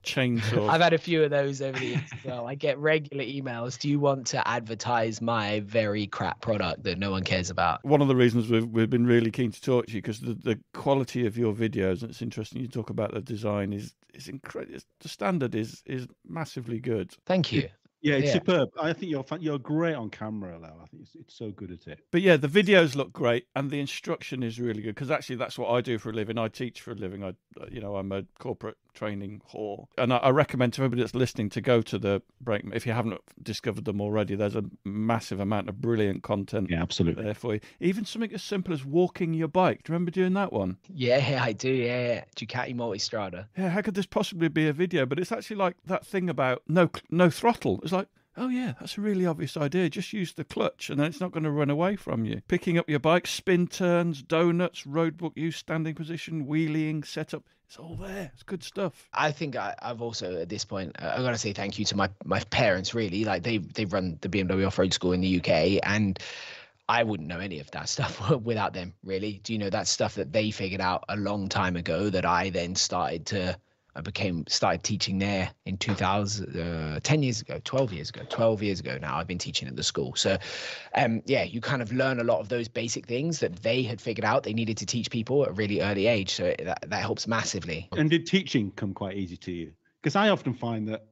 chainsaw. I've had a few of those over the years as well. I get regular emails. Do you want to advertise my very crap product that no one cares about? One of the reasons we've been really keen to talk to you, because the quality of your videos, and it's interesting you talk about the design, is incredible. The standard is massively good. Thank you. Yeah, it's superb. I think you're great on camera, Llel. I think it's so good at it. But yeah, the videos look great, and the instruction is really good, because actually that's what I do for a living. I teach for a living. I'm a corporate training whore, and I recommend to everybody that's listening to go to the Brake. If you haven't discovered them already, there's a massive amount of brilliant content. Yeah, absolutely. There for you. Even something as simple as walking your bike. Do you remember doing that one? Yeah, I do. Yeah, Ducati Multistrada. Yeah, how could this possibly be a video? But it's actually like that thing about no throttle. It's like, oh yeah, that's a really obvious idea. Just use the clutch and then it's not going to run away from you. Picking up your bike, spin turns, donuts, roadbook use, standing position, wheeling, setup. It's all there. It's good stuff. I think I've also, at this point, I've got to say thank you to my parents, really. Like they run the BMW off-road school in the UK, and I wouldn't know any of that stuff without them, really. Do you know, that's stuff that they figured out a long time ago that I then started teaching there in 2000, 10 years ago, 12 years ago now. I've been teaching at the school. So, yeah, you kind of learn a lot of those basic things that they had figured out they needed to teach people at a really early age. So that helps massively. And did teaching come quite easy to you? Because I often find that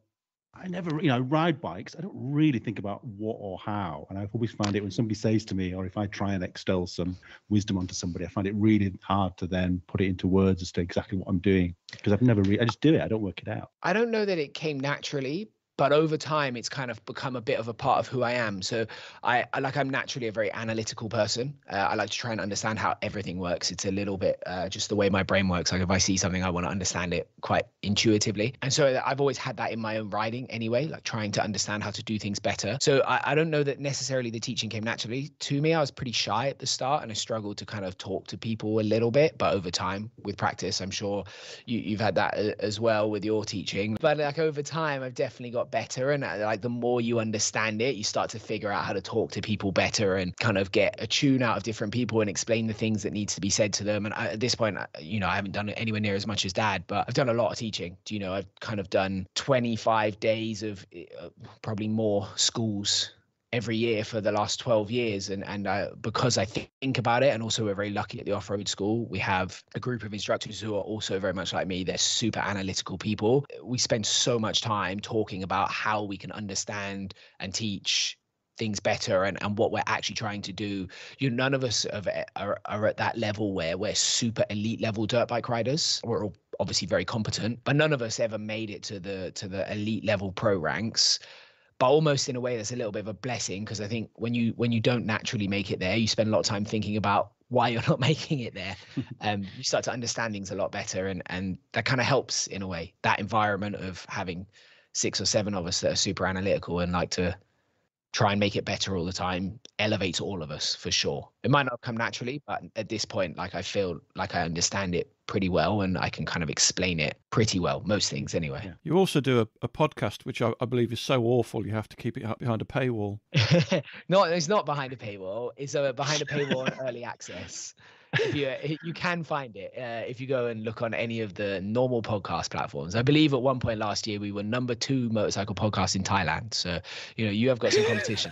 I never, ride bikes. I don't really think about what or how. And I've always found it when somebody says to me, or if I try and extol some wisdom onto somebody, I find it really hard to then put it into words as to exactly what I'm doing. Because I've never I just do it. I don't work it out. I don't know that it came naturally, but over time, it's kind of become a bit of a part of who I am. So I'm naturally a very analytical person. I like to try and understand how everything works. It's a little bit just the way my brain works. Like if I see something, I want to understand it quite intuitively. And so I've always had that in my own riding anyway, like trying to understand how to do things better. So I don't know that necessarily the teaching came naturally to me. I was pretty shy at the start and I struggled to kind of talk to people a little bit. But over time, with practice, I'm sure you've had that as well with your teaching. But like over time, I've definitely got better, and like the more you understand it, you start to figure out how to talk to people better and kind of get a tune out of different people and explain the things that needs to be said to them. And at this point, I haven't done it anywhere near as much as Dad, but I've done a lot of teaching. I've kind of done 25 days of probably more schools every year for the last 12 years. And because I think about it, and also we're very lucky at the off-road school, we have a group of instructors who are also very much like me. They're super analytical people. We spend so much time talking about how we can understand and teach things better and what we're actually trying to do. None of us are at that level where we're super elite level dirt bike riders. We're all obviously very competent, but none of us ever made it to the elite level pro ranks. But almost in a way, that's a little bit of a blessing, because I think when you don't naturally make it there, you spend a lot of time thinking about why you're not making it there. You start to understand things a lot better, and that kind of helps in a way. That environment of having 6 or 7 of us that are super analytical and like to try and make it better all the time elevates all of us for sure. It might not come naturally, but at this point, like I feel like I understand it pretty well and I can kind of explain it pretty well, most things anyway. Yeah. You also do a podcast, which I believe is so awful you have to keep it up behind a paywall. No, it's not behind a paywall. It's behind a paywall on early access. You can find it if you go and look on any of the normal podcast platforms. I believe at one point last year we were number 2 motorcycle podcast in Thailand. So you have got some competition.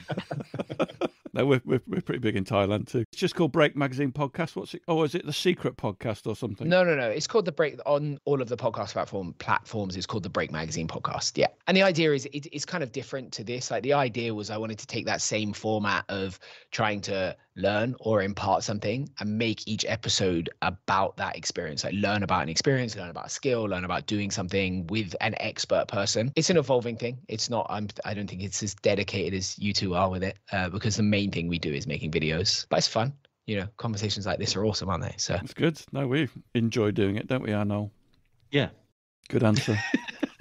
No, we're pretty big in Thailand too. It's just called Break Magazine Podcast. What's it? Oh, is it the Secret Podcast or something? No. It's called the Break on all of the podcast platforms. It's called the Break Magazine Podcast. Yeah, and the idea is it's kind of different to this. Like the idea was I wanted to take that same format of trying to learn or impart something and make each episode about that experience. Like learn about an experience, learn about a skill, learn about doing something with an expert person. It's an evolving thing. It's not. I don't think it's as dedicated as you two are with it because the main thing we do is making videos. But it's fun. Conversations like this are awesome, aren't they? So it's good. No, we enjoy doing it, don't we, Arnold? Yeah. Good answer.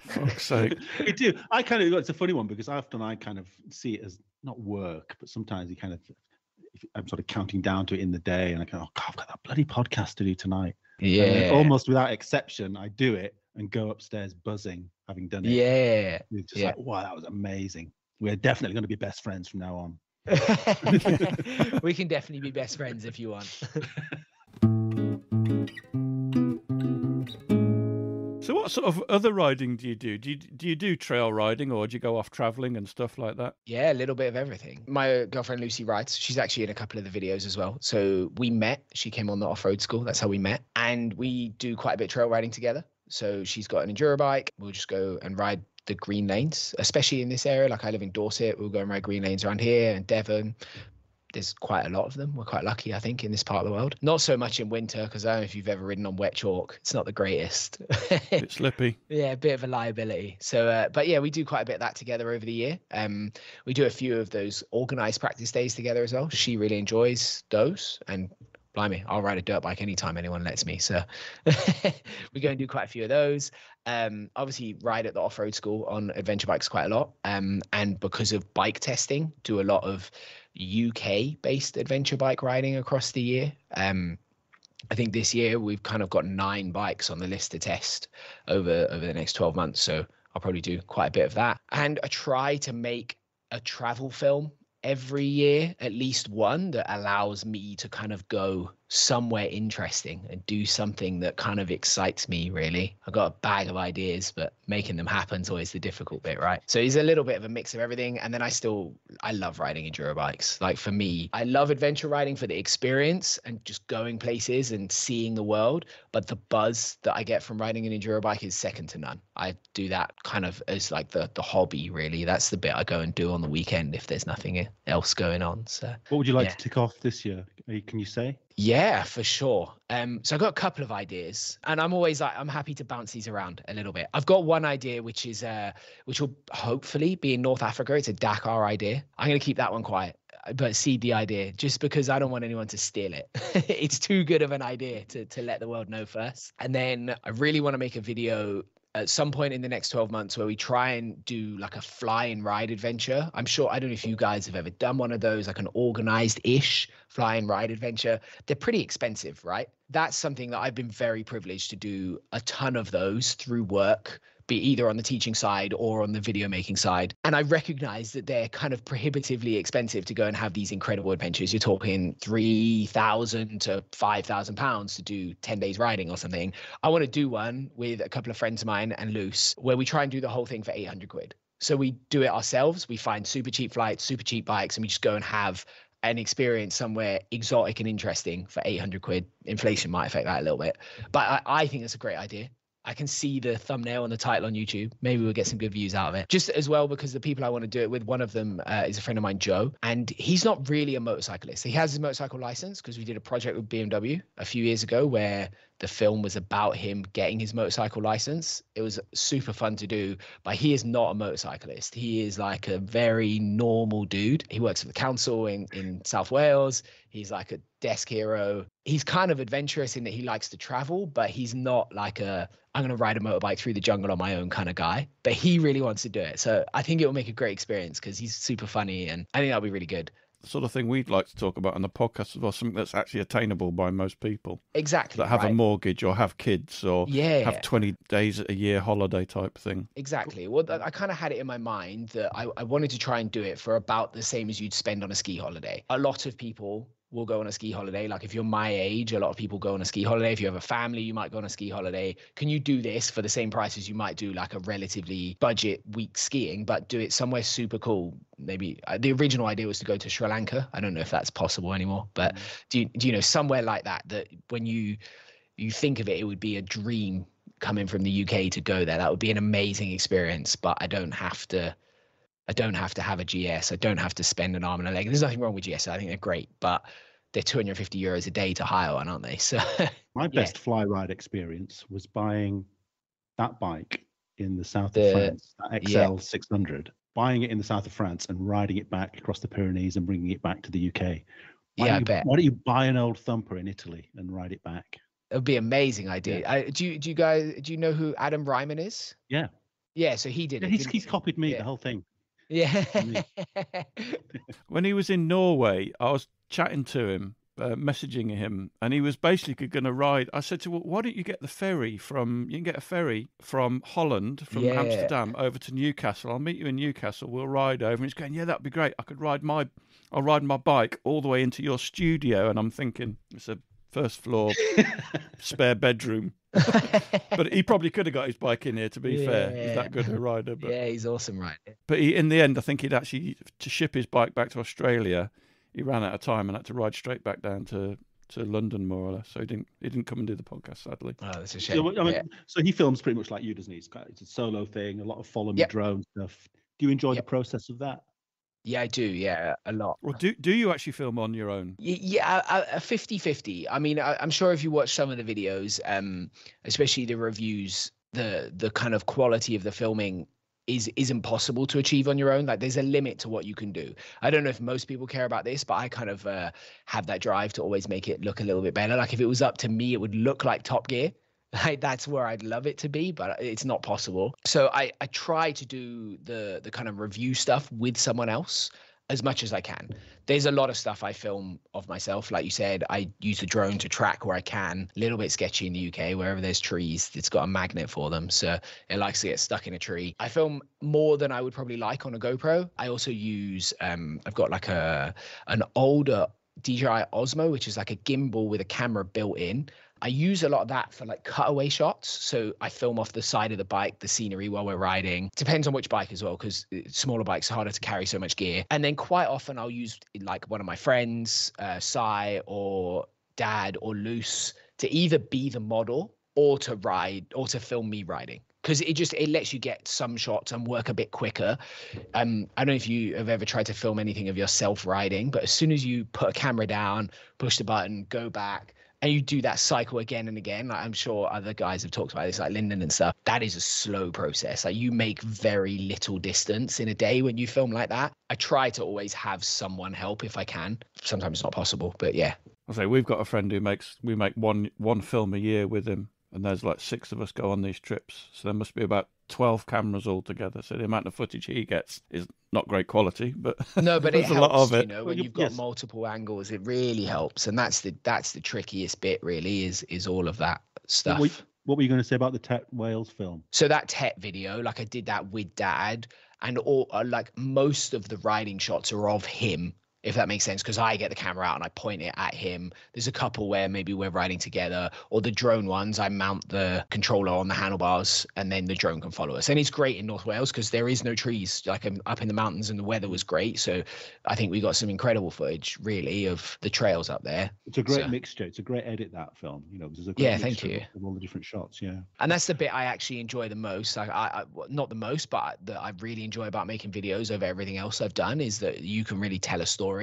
Fuck's sake. We do. It's a funny one because often I kind of see it as not work, but sometimes I'm sort of counting down to it in the day and I go, oh God, I've got that bloody podcast to do tonight. Yeah. And almost without exception, I do it and go upstairs buzzing, having done it. Yeah. It's just like, wow, that was amazing. We're definitely going to be best friends from now on. We can definitely be best friends if you want. So what sort of other riding do you do? Do you do trail riding or do you go off traveling and stuff like that? Yeah, a little bit of everything. My girlfriend Lucy rides. She's actually in a couple of the videos as well. So we met. She came on the off-road school. That's how we met. And we do quite a bit of trail riding together. So she's got an enduro bike. We'll just go and ride the green lanes, especially in this area. Like I live in Dorset. We'll go and ride green lanes around here and Devon. There's quite a lot of them. We're quite lucky, I think, in this part of the world. Not so much in winter, because I don't know if you've ever ridden on wet chalk. It's not the greatest. Bit slippy. Yeah, a bit of a liability. So, but yeah, we do quite a bit of that together over the year. We do a few of those organized practice days together as well. She really enjoys those, and blimey, I'll ride a dirt bike anytime anyone lets me. So we go and do quite a few of those. Obviously ride at the off-road school on adventure bikes quite a lot. And because of bike testing, do a lot of UK based adventure bike riding across the year. I think this year we've kind of got 9 bikes on the list to test over the next 12 months. So I'll probably do quite a bit of that. And I try to make a travel film every year, at least one that allows me to kind of go somewhere interesting and do something that kind of excites me, really. I've got a bag of ideas, but making them happen is always the difficult bit, right? So it's a little bit of a mix of everything. And then I love riding enduro bikes. Like for me, I love adventure riding for the experience and just going places and seeing the world. But the buzz that I get from riding an enduro bike is second to none. I do that kind of as like the hobby, really. That's the bit I go and do on the weekend if there's nothing else going on. So what would you like to tick off this year? Can you say? Yeah, for sure. So I've got a couple of ideas, and I'm always like, I'm happy to bounce these around a little bit. I've got one idea, which will hopefully be in North Africa. It's a Dakar idea. I'm going to keep that one quiet, but seed the idea just because I don't want anyone to steal it. It's too good of an idea to let the world know first. And then I really want to make a video at some point in the next 12 months where we try and do like a fly and ride adventure. I don't know if you guys have ever done one of those, like an organized-ish fly and ride adventure. They're pretty expensive, right? That's something that I've been very privileged to do a ton of those through work, be either on the teaching side or on the video making side. And I recognize that they're kind of prohibitively expensive to go and have these incredible adventures. You're talking £3,000 to £5,000 to do 10 days riding or something. I want to do one with a couple of friends of mine and Luce, where we try and do the whole thing for 800 quid. So we do it ourselves. We find super cheap flights, super cheap bikes, and we just go and have an experience somewhere exotic and interesting for 800 quid. Inflation might affect that a little bit, but I think it's a great idea. I can see the thumbnail and the title on YouTube. Maybe we'll get some good views out of it. Just as well, because the people I want to do it with, one of them is a friend of mine, Joe, and he's not really a motorcyclist. He has his motorcycle license because we did a project with BMW a few years ago where the film was about him getting his motorcycle license. It was super fun to do, but he is not a motorcyclist. He is like a very normal dude. He works for the council in South Wales. He's like a desk hero. He's kind of adventurous in that he likes to travel, but he's not like I'm going to ride a motorbike through the jungle on my own kind of guy. But he really wants to do it. So I think it will make a great experience because he's super funny, and I think that'll be really good. The sort of thing we'd like to talk about on the podcast as well, something that's actually attainable by most people. Exactly. That have a mortgage or have kids or have 20 days a year holiday type thing. Exactly. Well, I kind of had it in my mind that I wanted to try and do it for about the same as you'd spend on a ski holiday. A lot of people will go on a ski holiday. Like if you're my age, a lot of people go on a ski holiday. If you have a family, you might go on a ski holiday. Can you do this for the same price as you might do like a relatively budget week skiing, but do it somewhere super cool? Maybe the original idea was to go to Sri Lanka. I don't know if that's possible anymore, but do you know somewhere like that when you think of it, it would be a dream coming from the UK to go there. That would be an amazing experience, but I don't have to have a GS. I don't have to spend an arm and a leg. There's nothing wrong with GS. I think they're great, but they're €250 a day to hire one, aren't they? So my best fly ride experience was buying that bike in the south of France, that XL 600, buying it in the south of France and riding it back across the Pyrenees and bringing it back to the UK. I bet. Why don't you buy an old thumper in Italy and ride it back? It would be an amazing idea. Yeah. Do you know who Adam Ryman is? Yeah. Yeah, so he did it. He's copied me, the whole thing. Yeah. When he was in Norway, I was chatting to him, messaging him, and he was basically going to ride. I said to him, well, why don't you get the ferry you can get a ferry from Holland, from Amsterdam over to Newcastle. I'll meet you in Newcastle. We'll ride over. And he's going, yeah, that'd be great. I'll ride my bike all the way into your studio. And I'm thinking, it's a first floor spare bedroom. But he probably could have got his bike in here, to be fair. He's that good a rider. But, yeah, he's awesome rider. But in the end, I think he'd actually, to ship his bike back to Australia, he ran out of time and had to ride straight back down to London, more or less. So he didn't come and do the podcast, sadly. Oh, that's a shame. So he films pretty much like you, doesn't he? It's a solo thing, a lot of follow me drone stuff. Do you enjoy the process of that? Yeah, I do. Yeah, a lot. Well, do you actually film on your own? Yeah, a 50-50. I mean, I'm sure if you watch some of the videos, especially the reviews, the kind of quality of the filming is impossible to achieve on your own. Like there's a limit to what you can do. I don't know if most people care about this, but I kind of have that drive to always make it look a little bit better. Like if it was up to me, it would look like Top Gear. Like that's where I'd love it to be, but it's not possible. So I try to do the kind of review stuff with someone else as much as I can. There's a lot of stuff I film of myself. Like you said, I use the drone to track where I can. A little bit sketchy in the UK, wherever there's trees, it's got a magnet for them. So it likes to get stuck in a tree. I film more than I would probably like on a GoPro. I also use, I've got like an older DJI Osmo, which is like a gimbal with a camera built in. I use a lot of that for like cutaway shots. So I film off the side of the bike, the scenery while we're riding. Depends on which bike as well, because smaller bikes are harder to carry so much gear. And then quite often I'll use like one of my friends, Sai or Dad or Luce, to either be the model or to ride or to film me riding. Because it lets you get some shots and work a bit quicker. I don't know if you have ever tried to film anything of yourself riding, but as soon as you put a camera down, push the button, go back, and you do that cycle again and again, like I'm sure other guys have talked about this, like Lyndon and stuff, that is a slow process. Like you make very little distance in a day when you film like that. I try to always have someone help if I can. Sometimes it's not possible, but yeah. I'll say we've got a friend who we make one film a year with him, and there's like 6 of us go on these trips. So there must be about 12 cameras altogether. So the amount of footage he gets is not great quality, but no, but there's it helps, a lot of it. You know, when you've got multiple angles, it really helps. And that's the trickiest bit really is all of that stuff. What were you going to say about the Tet Wales film? So that Tet video, like I did that with Dad, and all like most of the riding shots are of him, if that makes sense, because I get the camera out and I point it at him. There's a couple where maybe we're riding together, or the drone ones, I mount the controller on the handlebars and then the drone can follow us. And it's great in North Wales because there is no trees. Like I'm up in the mountains and the weather was great. So I think we got some incredible footage really of the trails up there. It's a great mixture. It's a great edit, that film. You know, there's a great thank you. Of all the different shots. Yeah. And that's the bit I actually enjoy the most. Like I not the most, but that I really enjoy about making videos over everything else I've done is that you can really tell a story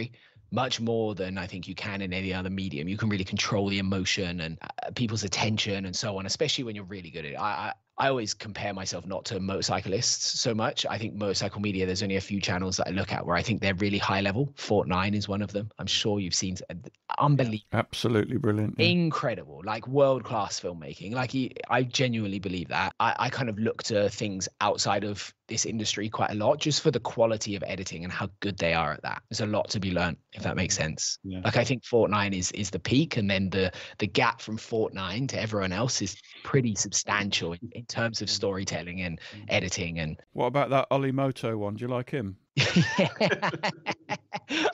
much more than I think you can in any other medium. You can really control the emotion and people's attention and so on, especially when you're really good at it. I always compare myself not to motorcyclists so much. I think motorcycle media, there's only a few channels that I look at where I think they're really high level. Fort9 is one of them. I'm sure you've seen. Unbelievable. Absolutely brilliant. Yeah. Incredible. Like world-class filmmaking. Like I genuinely believe that. I kind of look to things outside of this industry quite a lot just for the quality of editing and how good they are at that. There's a lot to be learned, if that makes sense. Yeah. Like I think Fort9 is the peak, and then the gap from Fort9 to everyone else is pretty substantial in terms of storytelling and editing. And what about that Ollie Moto one? Do you like him?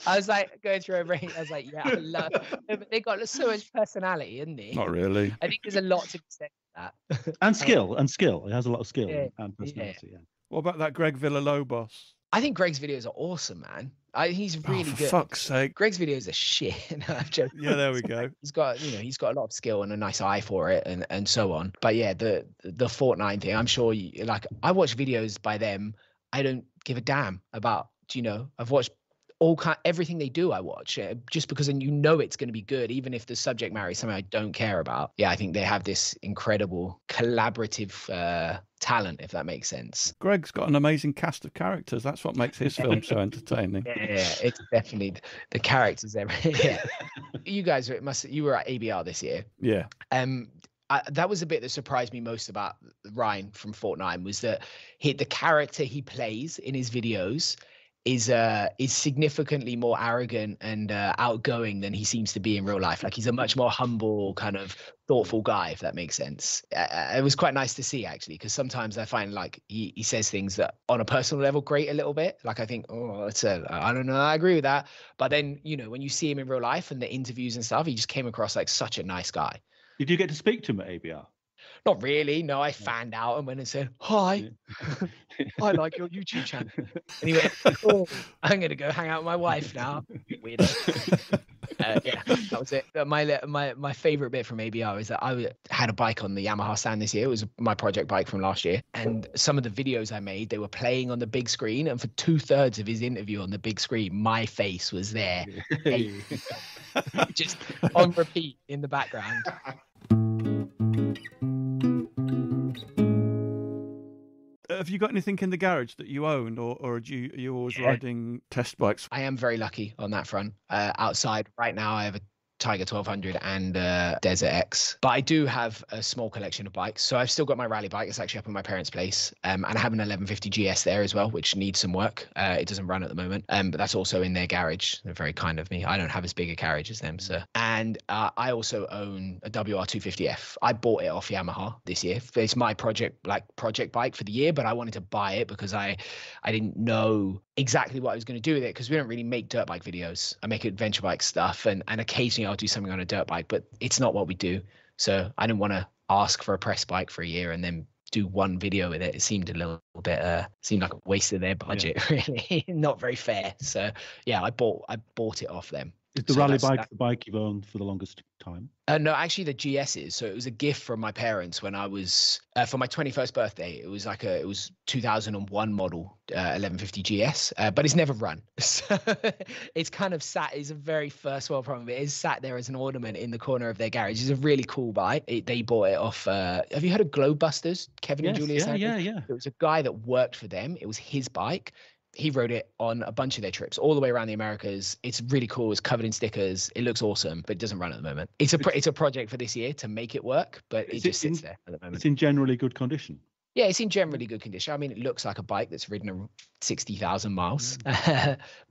I was like going through everything. I was like, yeah, I love. But they got so much personality, isn't they? Not really. I think there's a lot to be said for that. And skill. It has a lot of skill Yeah, and personality. Yeah. What about that Greg Villalobos? I think Greg's videos are awesome, man. He's really for good. Fuck's sake. Greg's videos are shit. No, I'm joking. Yeah, there we go. He's got a lot of skill and a nice eye for it, and so on. But yeah, the Fortnite thing, I'm sure I watch videos by them. I don't give a damn about, I've watched everything they do. I watch just because it's going to be good, even if the subject matter is something I don't care about. Yeah, I think they have this incredible collaborative talent, if that makes sense. Greg's got an amazing cast of characters. That's what makes his film so entertaining. Yeah, it's definitely the characters. Yeah. You guys you were at ABR this year. Yeah. That was a bit that surprised me most about Ryan from Fortnite, was that the character he plays in his videos is significantly more arrogant and outgoing than he seems to be in real life. Like, he's a much more humble, kind of thoughtful guy, if that makes sense. It was quite nice to see, actually, because sometimes I find like he says things that on a personal level grate a little bit. Like, I think, I don't know, I agree with that. But then, when you see him in real life and the interviews and stuff, he just came across like such a nice guy. Did you get to speak to him at ABR? Not really. No, I fanned out and went and said, hi, I like your YouTube channel. And he went, oh, I'm going to go hang out with my wife now. Weirdo. Yeah, that was it. My favorite bit from ABR is that I had a bike on the Yamaha stand this year. It was my project bike from last year. And some of the videos I made, they were playing on the big screen. And for 2/3 of his interview on the big screen, my face was there. Just on repeat in the background. Have you got anything in the garage that you owned, or are you always riding test bikes? I am very lucky on that front. Outside right now, I have a Tiger 1200 and Desert X, but I do have a small collection of bikes. So I've still got my rally bike. It's actually up in my parents' place, and I have an 1150 GS there as well, which needs some work. It doesn't run at the moment, but that's also in their garage. They're very kind of me. I don't have as big a carriage as them, so. And I also own a WR250F. I bought it off Yamaha this year. It's my project bike for the year, but I wanted to buy it because I didn't know exactly what I was going to do with it, because we don't really make dirt bike videos. I make adventure bike stuff, and occasionally I'll do something on a dirt bike, but it's not what we do. So I didn't want to ask for a press bike for a year and then do one video with it. It seemed a little bit seemed like a waste of their budget, really. Not very fair. So yeah, I bought it off them. Is the rally bike the bike you've owned for the longest time? No, actually the GS is. So it was a gift from my parents when I was for my 21st birthday. It was 2001 model 1150 GS, but it's never run. So it's kind of sat. It's a very first world problem. It is sat there as an ornament in the corner of their garage. It's a really cool bike. They bought it off. Have you heard of Globebusters? Kevin and Julius. Yeah. It was a guy that worked for them. It was his bike. He rode it on a bunch of their trips all the way around the Americas. It's really cool. It's covered in stickers. It looks awesome, but it doesn't run at the moment. It's a project for this year to make it worit, but it just sits there at the moment. It's in generally good condition. Yeah, it's in generally good condition. I mean, it looks like a bike that's ridden 60,000 miles,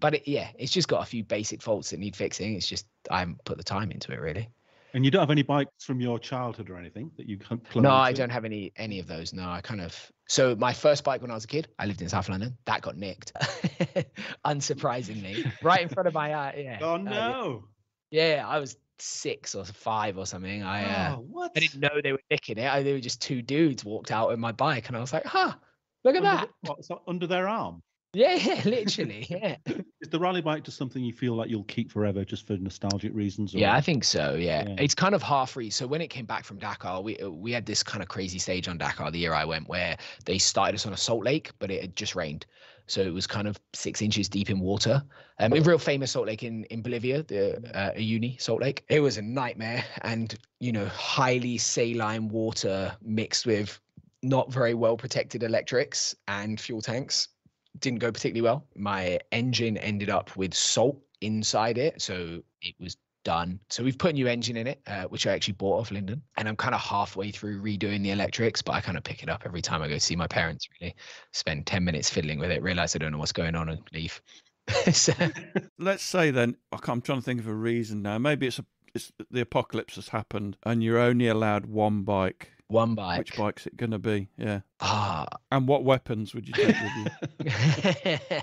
but it's just got a few basic faults that need fixing. It's just I haven't put the time into it, really. And you don't have any bikes from your childhood or anything that you can clung No, onto? I don't have any of those. No, so my first bike when I was a kid, I lived in South London, that got nicked. Unsurprisingly. Right in front of my eye. Oh no. Yeah, I was 6 or 5 or something. What? I didn't know they were nicking it. They were just two dudes walked out with my bike and I was like, look at that. Under their arm? Yeah, literally, yeah. Is the rally bike just something you feel like you'll keep forever just for nostalgic reasons? Or? Yeah, I think so, yeah. It's kind of half-free. So when it came back from Dakar, we had this kind of crazy stage on Dakar the year I went where they started us on a salt lake, but it had just rained. So it was kind of 6 inches deep in water. A real famous salt lake in Bolivia, the Uyuni salt lake. It was a nightmare and, highly saline water mixed with not very well protected electrics and fuel tanks. Didn't go particularly well. My engine ended up with salt inside it, so it was done. So we've put a new engine in it, which I actually bought off Linden, and I'm kind of halfway through redoing the electrics, but I kind of pick it up every time I go see my parents, really. Spend 10 minutes fiddling with it, realize I don't know what's going on and leave. So. Let's say then, I'm trying to think of a reason now. Maybe it's the apocalypse has happened and you're only allowed one bike One bike. Which bike's it going to be? Yeah. Ah. And what weapons would you take with you?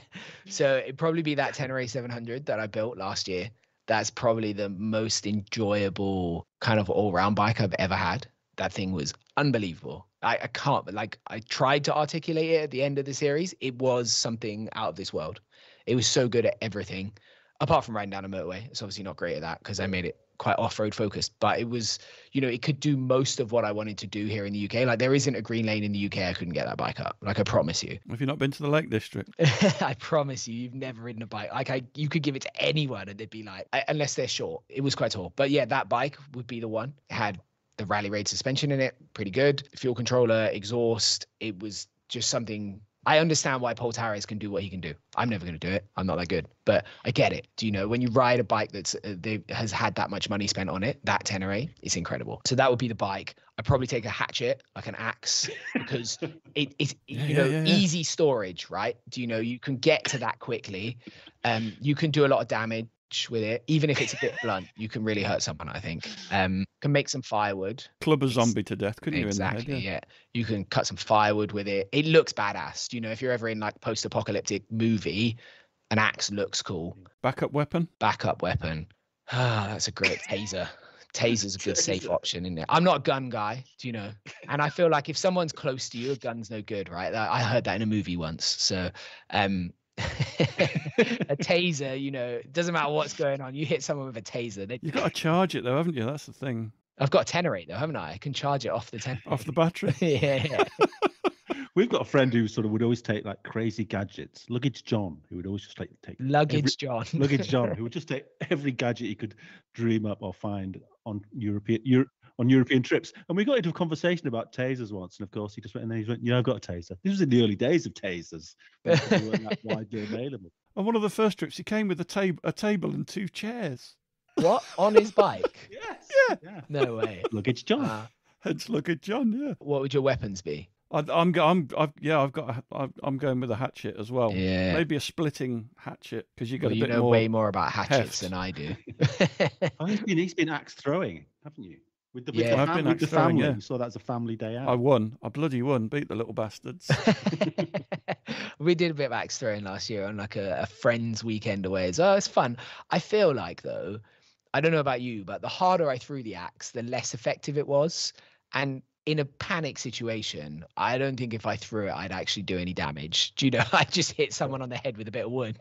So it'd probably be that Tenere 700 that I built last year. That's probably the most enjoyable kind of all-round bike I've ever had. That thing was unbelievable. I can't, but like, I tried to articulate it at the end of the series. It was something out of this world. It was so good at everything, apart from riding down a motorway. It's obviously not great at that because I made it quite off-road focused, but it was, you know, it could do most of what I wanted to do here in the UK. Like, there isn't a green lane in the UK I couldn't get that bike up. Like, I promise you. Have you not been to the Lake District? I promise you, you've never ridden a bike. Like, you could give it to anyone and they'd be like, unless they're short. It was quite tall. But yeah, that bike would be the one. It had the rally raid suspension in it, pretty good. Fuel controller, exhaust. It was just something. I understand why Paul Tavares can do what he can do. I'm never going to do it. I'm not that good, but I get it. Do you know, when you ride a bike that's has had that much money spent on it, that Tenere, it's incredible. So that would be the bike. I'd probably take a hatchet, like an axe, because it's easy storage, right? Do you know, you can get to that quickly. You can do a lot of damage with it, even if it's a bit blunt. You can really hurt someone, I think. Can make some firewood, club a zombie to death, couldn't you? Exactly. In the head, yeah, you can cut some firewood with it. It looks badass. You know, if you're ever in like post-apocalyptic movie, an axe looks cool. Backup weapon. That's a great taser. Taser's a good safe option, isn't it? I'm not a gun guy, do you know? And I feel like if someone's close to you, a gun's no good, right? I heard that in a movie once. So a taser, you know, it doesn't matter what's going on. You hit someone with a taser. You've got to charge it though, haven't you? That's the thing. I've got a Tenere though, haven't I? I can charge it off the Tenere. Off the battery. Yeah. We've got a friend who sort of would always take like crazy gadgets. Luggage John, who would always just take Luggage John, who would just take every gadget he could dream up or find on European trips. And we got into a conversation about tasers once, and of course he just went in there. He went, "Yeah, I've got a taser." This was in the early days of tasers. They weren't that widely available. On one of the first trips, he came with a table and 2 chairs. What, on his bike? Yes. Yeah. No way. Luggage John. Hence Luggage John. Yeah. What would your weapons be? I'm going with a hatchet as well. Yeah. Maybe a splitting hatchet because you got you know way more about hatchets than I do. He's been axe throwing, haven't you? With the axe throwing, family. yeah. You saw that as a family day out. I won. I bloody won. Beat the little bastards. We did a bit of axe throwing last year on like a friend's weekend away. So it's fun. I feel like though, I don't know about you, but the harder I threw the axe, the less effective it was. And in a panic situation, I don't think if I threw it, I'd actually do any damage. Do you know? I just hit someone on the head with a bit of wood.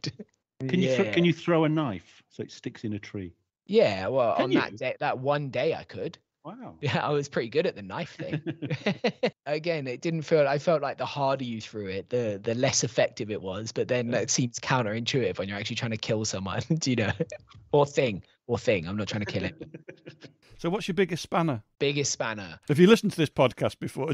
Can you throw a knife so it sticks in a tree? Yeah, well, that one day I could. Wow. Yeah, I was pretty good at the knife thing. Again, I felt like the harder you threw it, the less effective it was. But then that seems counterintuitive when you're actually trying to kill someone, do you know? Or thing. I'm not trying to kill him. So what's your biggest spanner? Biggest spanner. Have you listened to this podcast before?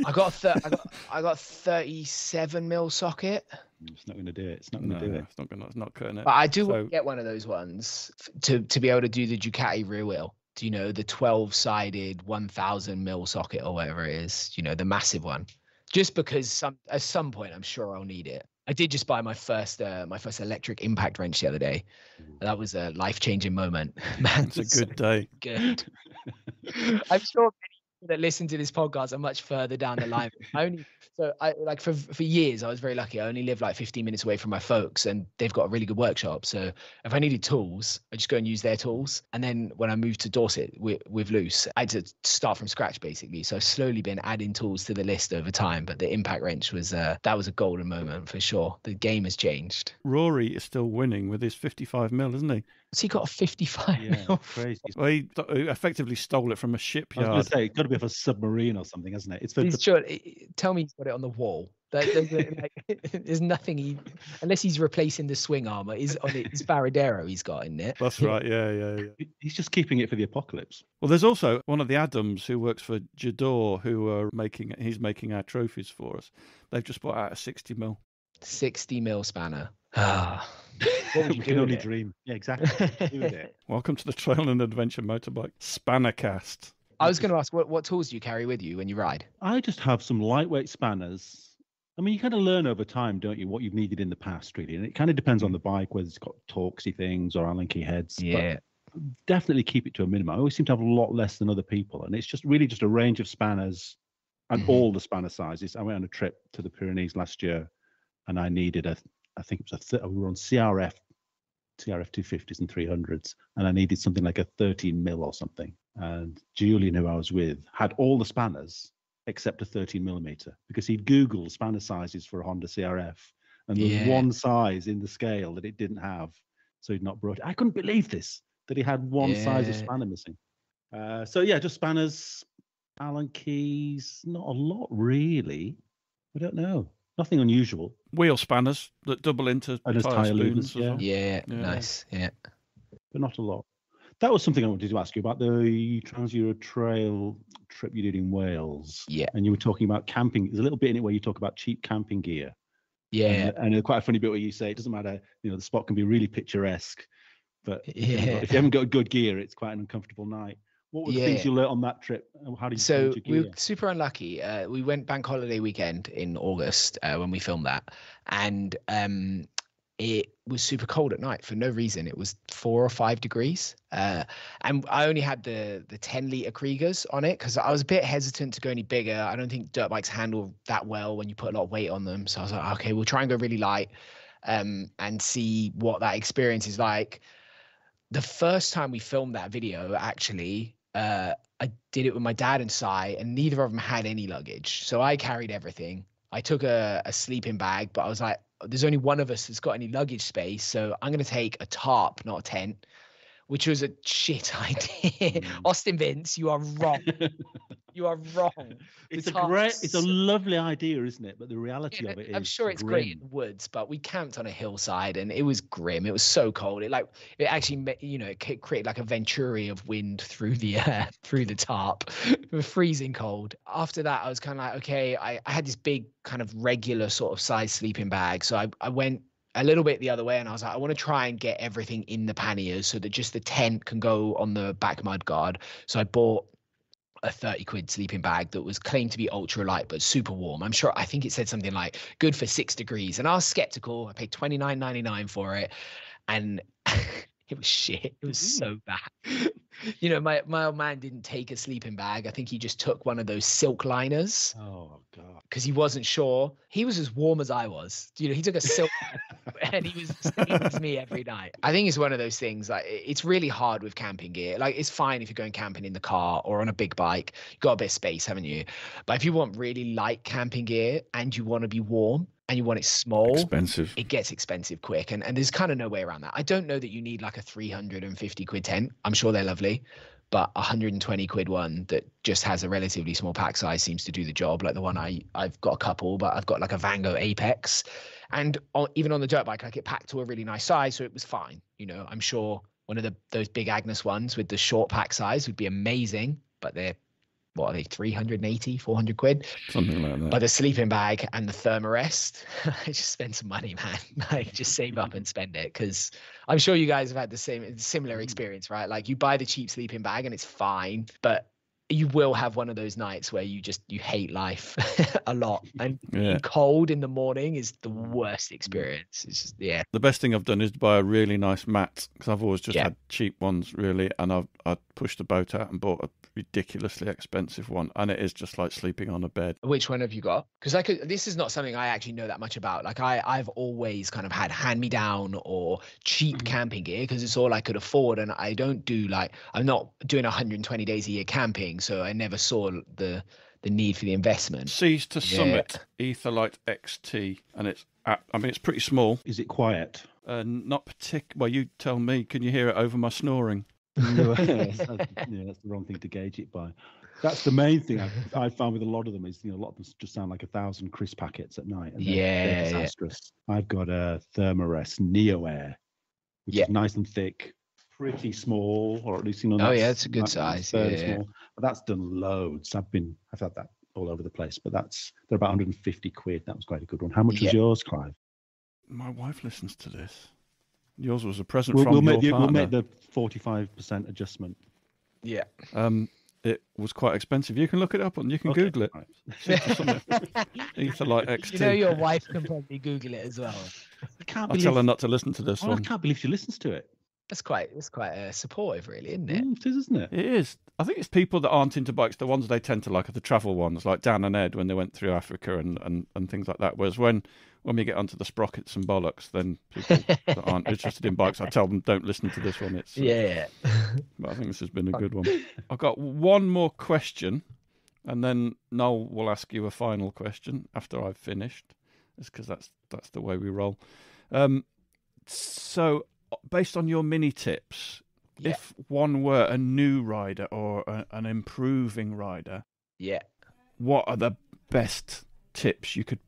I got 37 mil socket. It's not going to do it. It's not going to do it. It's not cutting it. But I do want to get one of those ones to be able to do the Ducati rear wheel. Do you know, the 12-sided 1000 mil socket or whatever it is? You know, the massive one. Just because at some point I'm sure I'll need it. I did just buy my first electric impact wrench the other day. That was a life-changing moment. Man, it's a good day. Good. I'm sure many people that listen to this podcast are much further down the line. For years I was very lucky. I only live like 15 minutes away from my folks, and they've got a really good workshop. So if I needed tools, I just go and use their tools. And then when I moved to Dorset with Luce, I had to start from scratch basically. So I've slowly been adding tools to the list over time. But the impact wrench was that was a golden moment for sure. The game has changed. Rory is still winning with his 55 mil, isn't he? Has he got a 55 mil? Crazy. Well, he effectively stole it from a shipyard. I was going to say, it's got to be off a submarine or something, hasn't it? Tell me he's got it on the wall. There's nothing unless he's replacing the swing armor. It's Varadero he's got in it. That's right. Yeah. He's just keeping it for the apocalypse. Well, there's also one of the Adams who works for Jador he's making our trophies for us. They've just bought out a 60 mil. 60 mil spanner. What would you can only dream. Yeah, exactly. Do it. Welcome to the Trail and Adventure Motorbike Spannercast. I was going to ask, what tools do you carry with you when you ride? I just have some lightweight spanners. I mean, you kind of learn over time, don't you, what you've needed in the past, really. And it kind of depends on the bike, whether it's got Torxy things or Allen key heads. Yeah. But definitely keep it to a minimum. I always seem to have a lot less than other people, and it's just really just a range of spanners and all the spanner sizes. I went on a trip to the Pyrenees last year, and I needed I think it was we were on CRF 250s and 300s, and I needed something like a 13 mil or something. And Julian, who I was with, had all the spanners except a 13 millimeter, because he'd Googled spanner sizes for a Honda CRF, and there was one size in the scale that it didn't have, so he'd not brought it. I couldn't believe this, that he had one size of spanner missing. So yeah, just spanners, Allen keys, not a lot really. I don't know. Nothing unusual. Wheel spanners that double into tire spoons. Yeah, nice. Yeah. But not a lot. That was something I wanted to ask you about the Trans-Euro Trail trip you did in Wales. Yeah. And you were talking about camping. There's a little bit in it where you talk about cheap camping gear. Yeah. And quite a funny bit where you say it doesn't matter, the spot can be really picturesque, but if you haven't got good gear, it's quite an uncomfortable night. What were the things you learnt on that trip? How did you find your gear? We were super unlucky. We went bank holiday weekend in August when we filmed that, and it was super cold at night for no reason. It was 4 or 5 degrees, and I only had the 10-liter Kriegers on it because I was a bit hesitant to go any bigger. I don't think dirt bikes handle that well when you put a lot of weight on them. So I was like, okay, we'll try and go really light, and see what that experience is like. The first time we filmed that video, actually, I did it with my dad and Sai, and neither of them had any luggage. So I carried everything. I took a sleeping bag, but I was like, there's only one of us that's got any luggage space, so I'm going to take a tarp, not a tent, which was a shit idea. Austin Vince, you are wrong. You are wrong. It's a lovely idea, isn't it? But the reality of it is, I'm sure it's great in the woods, but we camped on a hillside and it was grim. It was so cold. It actually, it created like a venturi of wind through the tarp. It was freezing cold. After that, I was kind of like, okay, I had this big kind of regular sort of size sleeping bag. So I went a little bit the other way, and I was like, I want to try and get everything in the panniers so that just the tent can go on the back mud guard. So I bought a 30 quid sleeping bag that was claimed to be ultra light but super warm. I think it said something like good for 6 degrees, and I was skeptical. I paid $29.99 for it, and it was shit. It was so bad. My old man didn't take a sleeping bag. I think he just took one of those silk liners. Oh god. Because he wasn't sure. He was as warm as I was. He took a silk and he was singing to me every night. I think it's one of those things, like, it's really hard with camping gear. Like, it's fine if you're going camping in the car or on a big bike. You've got a bit of space, haven't you? But if you want really light camping gear and you want to be warm and you want it small, it gets expensive quick. And there's kind of no way around that. I don't know that you need like a 350 quid tent. I'm sure they're lovely, but 120 quid one that just has a relatively small pack size seems to do the job. Like the one I've got a couple, but I've got like a Vango Apex, and even on the dirt bike, like, it packed to a really nice size, so it was fine. I'm sure one of those big Agnes ones with the short pack size would be amazing, but they're, what are they, 380, 400 quid? Something like that. But the sleeping bag and the thermarest, I just spend some money, man. Like, just save up and spend it, because I'm sure you guys have had the similar experience, right? Like, you buy the cheap sleeping bag and it's fine, but you will have one of those nights where you hate life a lot, and cold in the morning is the worst experience. It's just, The best thing I've done is to buy a really nice mat, because I've always just had cheap ones, really, and I pushed the boat out and bought a ridiculously expensive one, and it is just like sleeping on a bed. Which one have you got? Because this is not something I actually know that much about. Like, I've always kind of had hand-me-down or cheap camping gear, because it's all I could afford, and I don't do, like, I'm not doing 120 days a year camping, so I never saw the need for the investment. Seas to Summit Etherlite XT, and it's pretty small. Is it quiet? Not particular. Well, you tell me. Can you hear it over my snoring? No, that's the wrong thing to gauge it by. That's the main thing I found with a lot of them is, a lot of them just sound like 1,000 crisp packets at night. And they're disastrous. I've got a Thermarest Neo Air, which is nice and thick, pretty small, or at least it's a good size. Small. But that's done loads. I've had that all over the place. But they're about 150 quid. That was quite a good one. How much was yours, Clive? My wife listens to this. Yours was a present from your partner. We'll make the 45% adjustment. Yeah. It was quite expensive. You can look it up and you can Google it. Right. Etherlite XT. Your wife can probably Google it as well. I'll tell her not to listen to this one. I can't believe she listens to it. That's quite supportive, really, isn't it? It is, isn't it? It is. I think it's people that aren't into bikes. The ones they tend to like are the travel ones, like Dan and Ed when they went through Africa and things like that. Whereas when we get onto the sprockets and bollocks, then people that aren't interested in bikes, I tell them don't listen to this one. It's Yeah. But I think this has been a good one. I've got one more question, and then Noel will ask you a final question after I've finished. It's because that's the way we roll. So, based on your mini tips, if one were a new rider or an improving rider, what are the best tips you could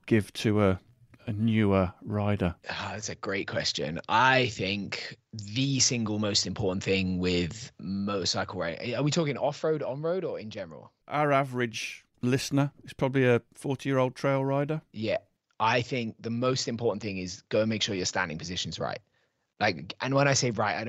give to a newer rider? That's a great question. I think the single most important thing with motorcycle riding, are we talking off-road, on-road, or in general? Our average listener is probably a 40-year-old trail rider. Yeah. I think the most important thing is go and make sure your standing position's right. Like, and when I say right,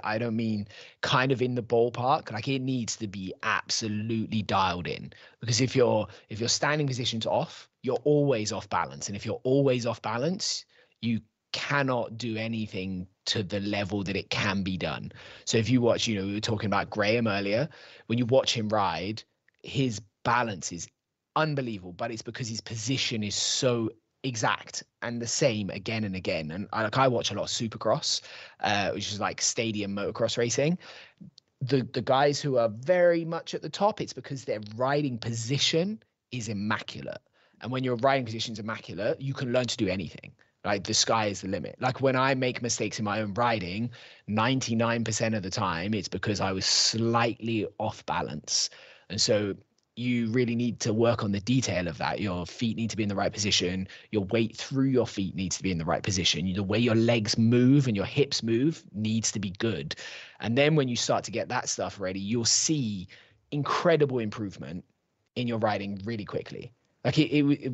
I don't mean kind of in the ballpark. Like, it needs to be absolutely dialed in, because if your standing position's off, you're always off balance. And if you're always off balance, you cannot do anything to the level that it can be done. So if you watch, we were talking about Graham earlier, when you watch him ride, his balance is unbelievable, but it's because his position is so exact and the same again and again. And I watch a lot of Supercross, which is like stadium motocross racing. The guys who are very much at the top, it's because their riding position is immaculate. And when your riding position is immaculate, you can learn to do anything. Like, the sky is the limit. Like, when I make mistakes in my own riding, 99% of the time, it's because I was slightly off balance. And so you really need to work on the detail of that. Your feet need to be in the right position. Your weight through your feet needs to be in the right position. The way your legs move and your hips move needs to be good. And then when you start to get that stuff ready, you'll see incredible improvement in your riding really quickly. Like,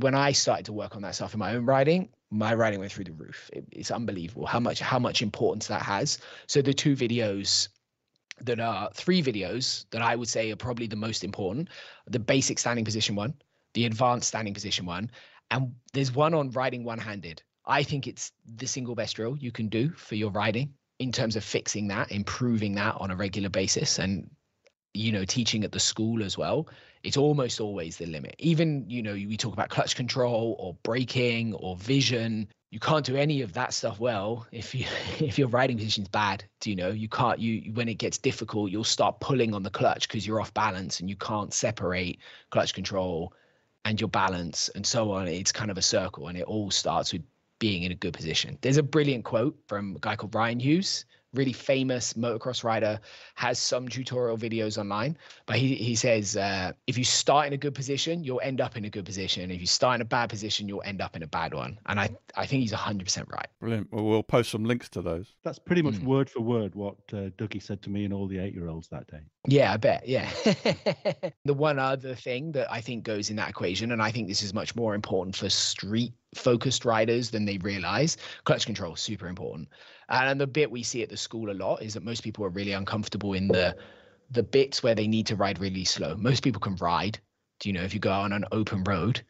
when I started to work on that stuff in my own riding, my riding went through the roof. It's unbelievable how much importance that has. So the three videos that I would say are probably the most important: the basic standing position one, the advanced standing position one, and there's one on riding one-handed. I think it's the single best drill you can do for your riding in terms of fixing that, improving that on a regular basis, and teaching at the school as well. It's almost always the limit. Even, we talk about clutch control or braking or vision. You can't do any of that stuff well if your riding position's bad. You can't. When it gets difficult, you'll start pulling on the clutch because you're off balance and you can't separate clutch control and your balance and so on. It's kind of a circle, and it all starts with being in a good position. There's a brilliant quote from a guy called Ryan Hughes, really famous motocross rider, has some tutorial videos online, but he says, if you start in a good position, you'll end up in a good position. If you start in a bad position, you'll end up in a bad one. And I think he's 100% right. Brilliant. Well, we'll post some links to those. That's pretty much word for word what Dougie said to me and all the 8-year-olds that day. Yeah, I bet. Yeah. The one other thing that I think goes in that equation, and I think this is much more important for street focused riders than they realize, clutch control is super important. And the bit we see at the school a lot is that most people are really uncomfortable in the bits where they need to ride really slow. Most people can ride. If you go on an open road,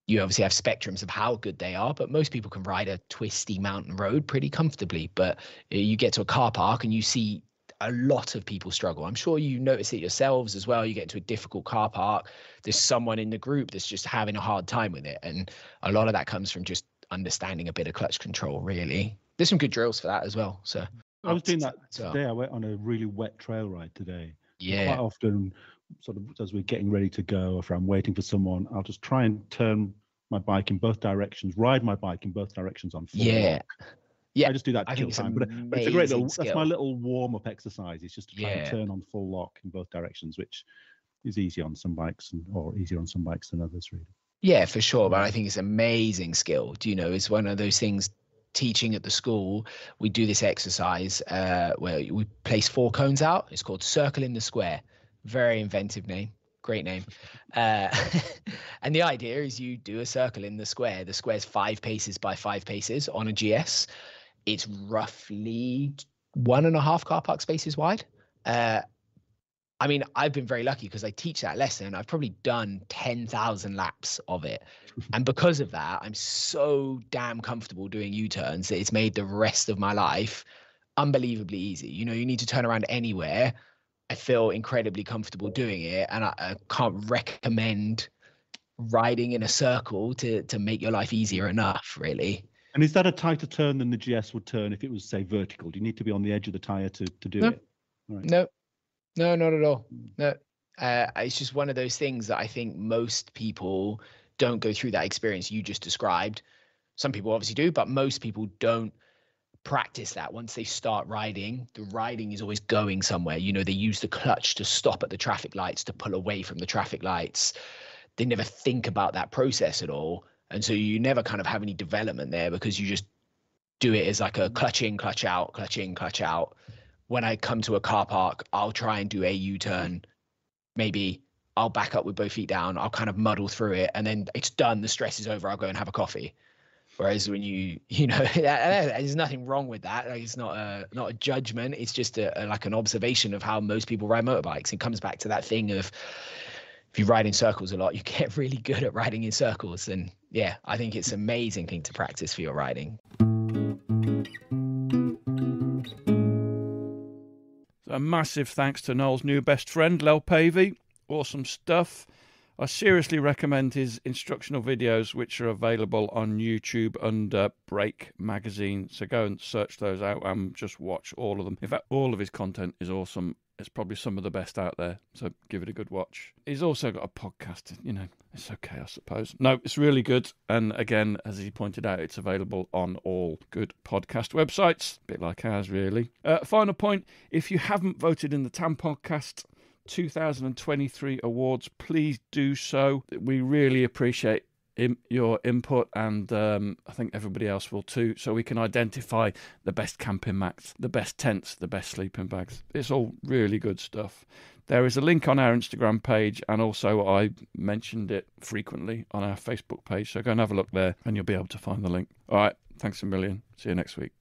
you obviously have spectrums of how good they are, but most people can ride a twisty mountain road pretty comfortably. But you get to a car park and you see a lot of people struggle. I'm sure you notice it yourselves as well. You get to a difficult car park, there's someone in the group that's just having a hard time with it. And a lot of that comes from just understanding a bit of clutch control, really. There's some good drills for that as well. So I was doing that today. I went on a really wet trail ride today. Yeah. Quite often, sort of as we're getting ready to go, if I'm waiting for someone, I'll just try and turn my bike in both directions, ride my bike in both directions on full lock. Yeah, I just do that to kill time. But it's a great little, that's my little warm-up exercise. It's just to try and turn on full lock in both directions, which is easy on some bikes or easier on some bikes than others, really. Yeah, for sure. But I think it's amazing skill. It's one of those things. Teaching at the school, we do this exercise where we place 4 cones out. It's called Circle in the Square. Very inventive name. Great name. And the idea is you do a circle in the square. The square's 5 paces by 5 paces on a GS. It's roughly 1.5 car park spaces wide. I mean, I've been very lucky because I teach that lesson. I've probably done 10,000 laps of it. And because of that, I'm so damn comfortable doing U-turns that it's made the rest of my life unbelievably easy. You know, you need to turn around anywhere. I feel incredibly comfortable doing it, and I can't recommend riding in a circle to make your life easier enough, really. And is that a tighter turn than the GS would turn if it was, say, vertical? Do you need to be on the edge of the tyre to do it? Right. No, not at all. No, it's just one of those things that I think most people don't go through that experience you just described. Some people obviously do, but most people don't practice that. Once they start riding, the riding is always going somewhere. You know, they use the clutch to stop at the traffic lights, to pull away from the traffic lights. They never think about that process at all. And so you never kind of have any development there, because you just do it as like a clutch in, clutch out, clutch in, clutch out. When I come to a car park, I'll try and do a U-turn. Maybe I'll back up with both feet down. I'll kind of muddle through it, and then it's done. The stress is over. I'll go and have a coffee. Whereas when you know, there's nothing wrong with that. Like, it's not a judgment. It's just like an observation of how most people ride motorbikes. It comes back to that thing of, if you ride in circles a lot, you get really good at riding in circles. And yeah, I think it's an amazing thing to practice for your riding. A massive thanks to Noel's new best friend, Llel Pavey. Awesome stuff. I seriously recommend his instructional videos, which are available on YouTube under Brake Magazine. So go and search those out and just watch all of them. In fact, all of his content is awesome. It's probably some of the best out there, so give it a good watch. He's also got a podcast, you know, it's okay, I suppose. No, it's really good. And again, as he pointed out, it's available on all good podcast websites. A bit like ours, really. Final point, if you haven't voted in the TAMP Podcast 2023 awards, please do so. We really appreciate your input, and I think everybody else will too, so we can identify the best camping mats, the best tents, the best sleeping bags. It's all really good stuff. There is a link on our Instagram page, and also I mentioned it frequently on our Facebook page, so go and have a look there and you'll be able to find the link. All right, thanks a million. See you next week.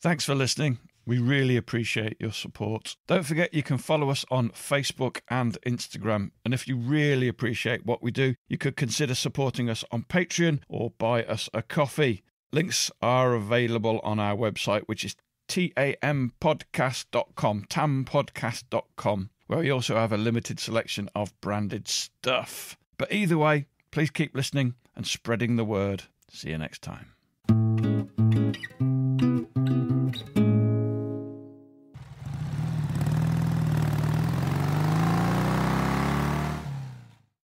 Thanks for listening. We really appreciate your support. Don't forget you can follow us on Facebook and Instagram. And if you really appreciate what we do, you could consider supporting us on Patreon or buy us a coffee. Links are available on our website, which is tampodcast.com, tampodcast.com, where we also have a limited selection of branded stuff. But either way, please keep listening and spreading the word. See you next time.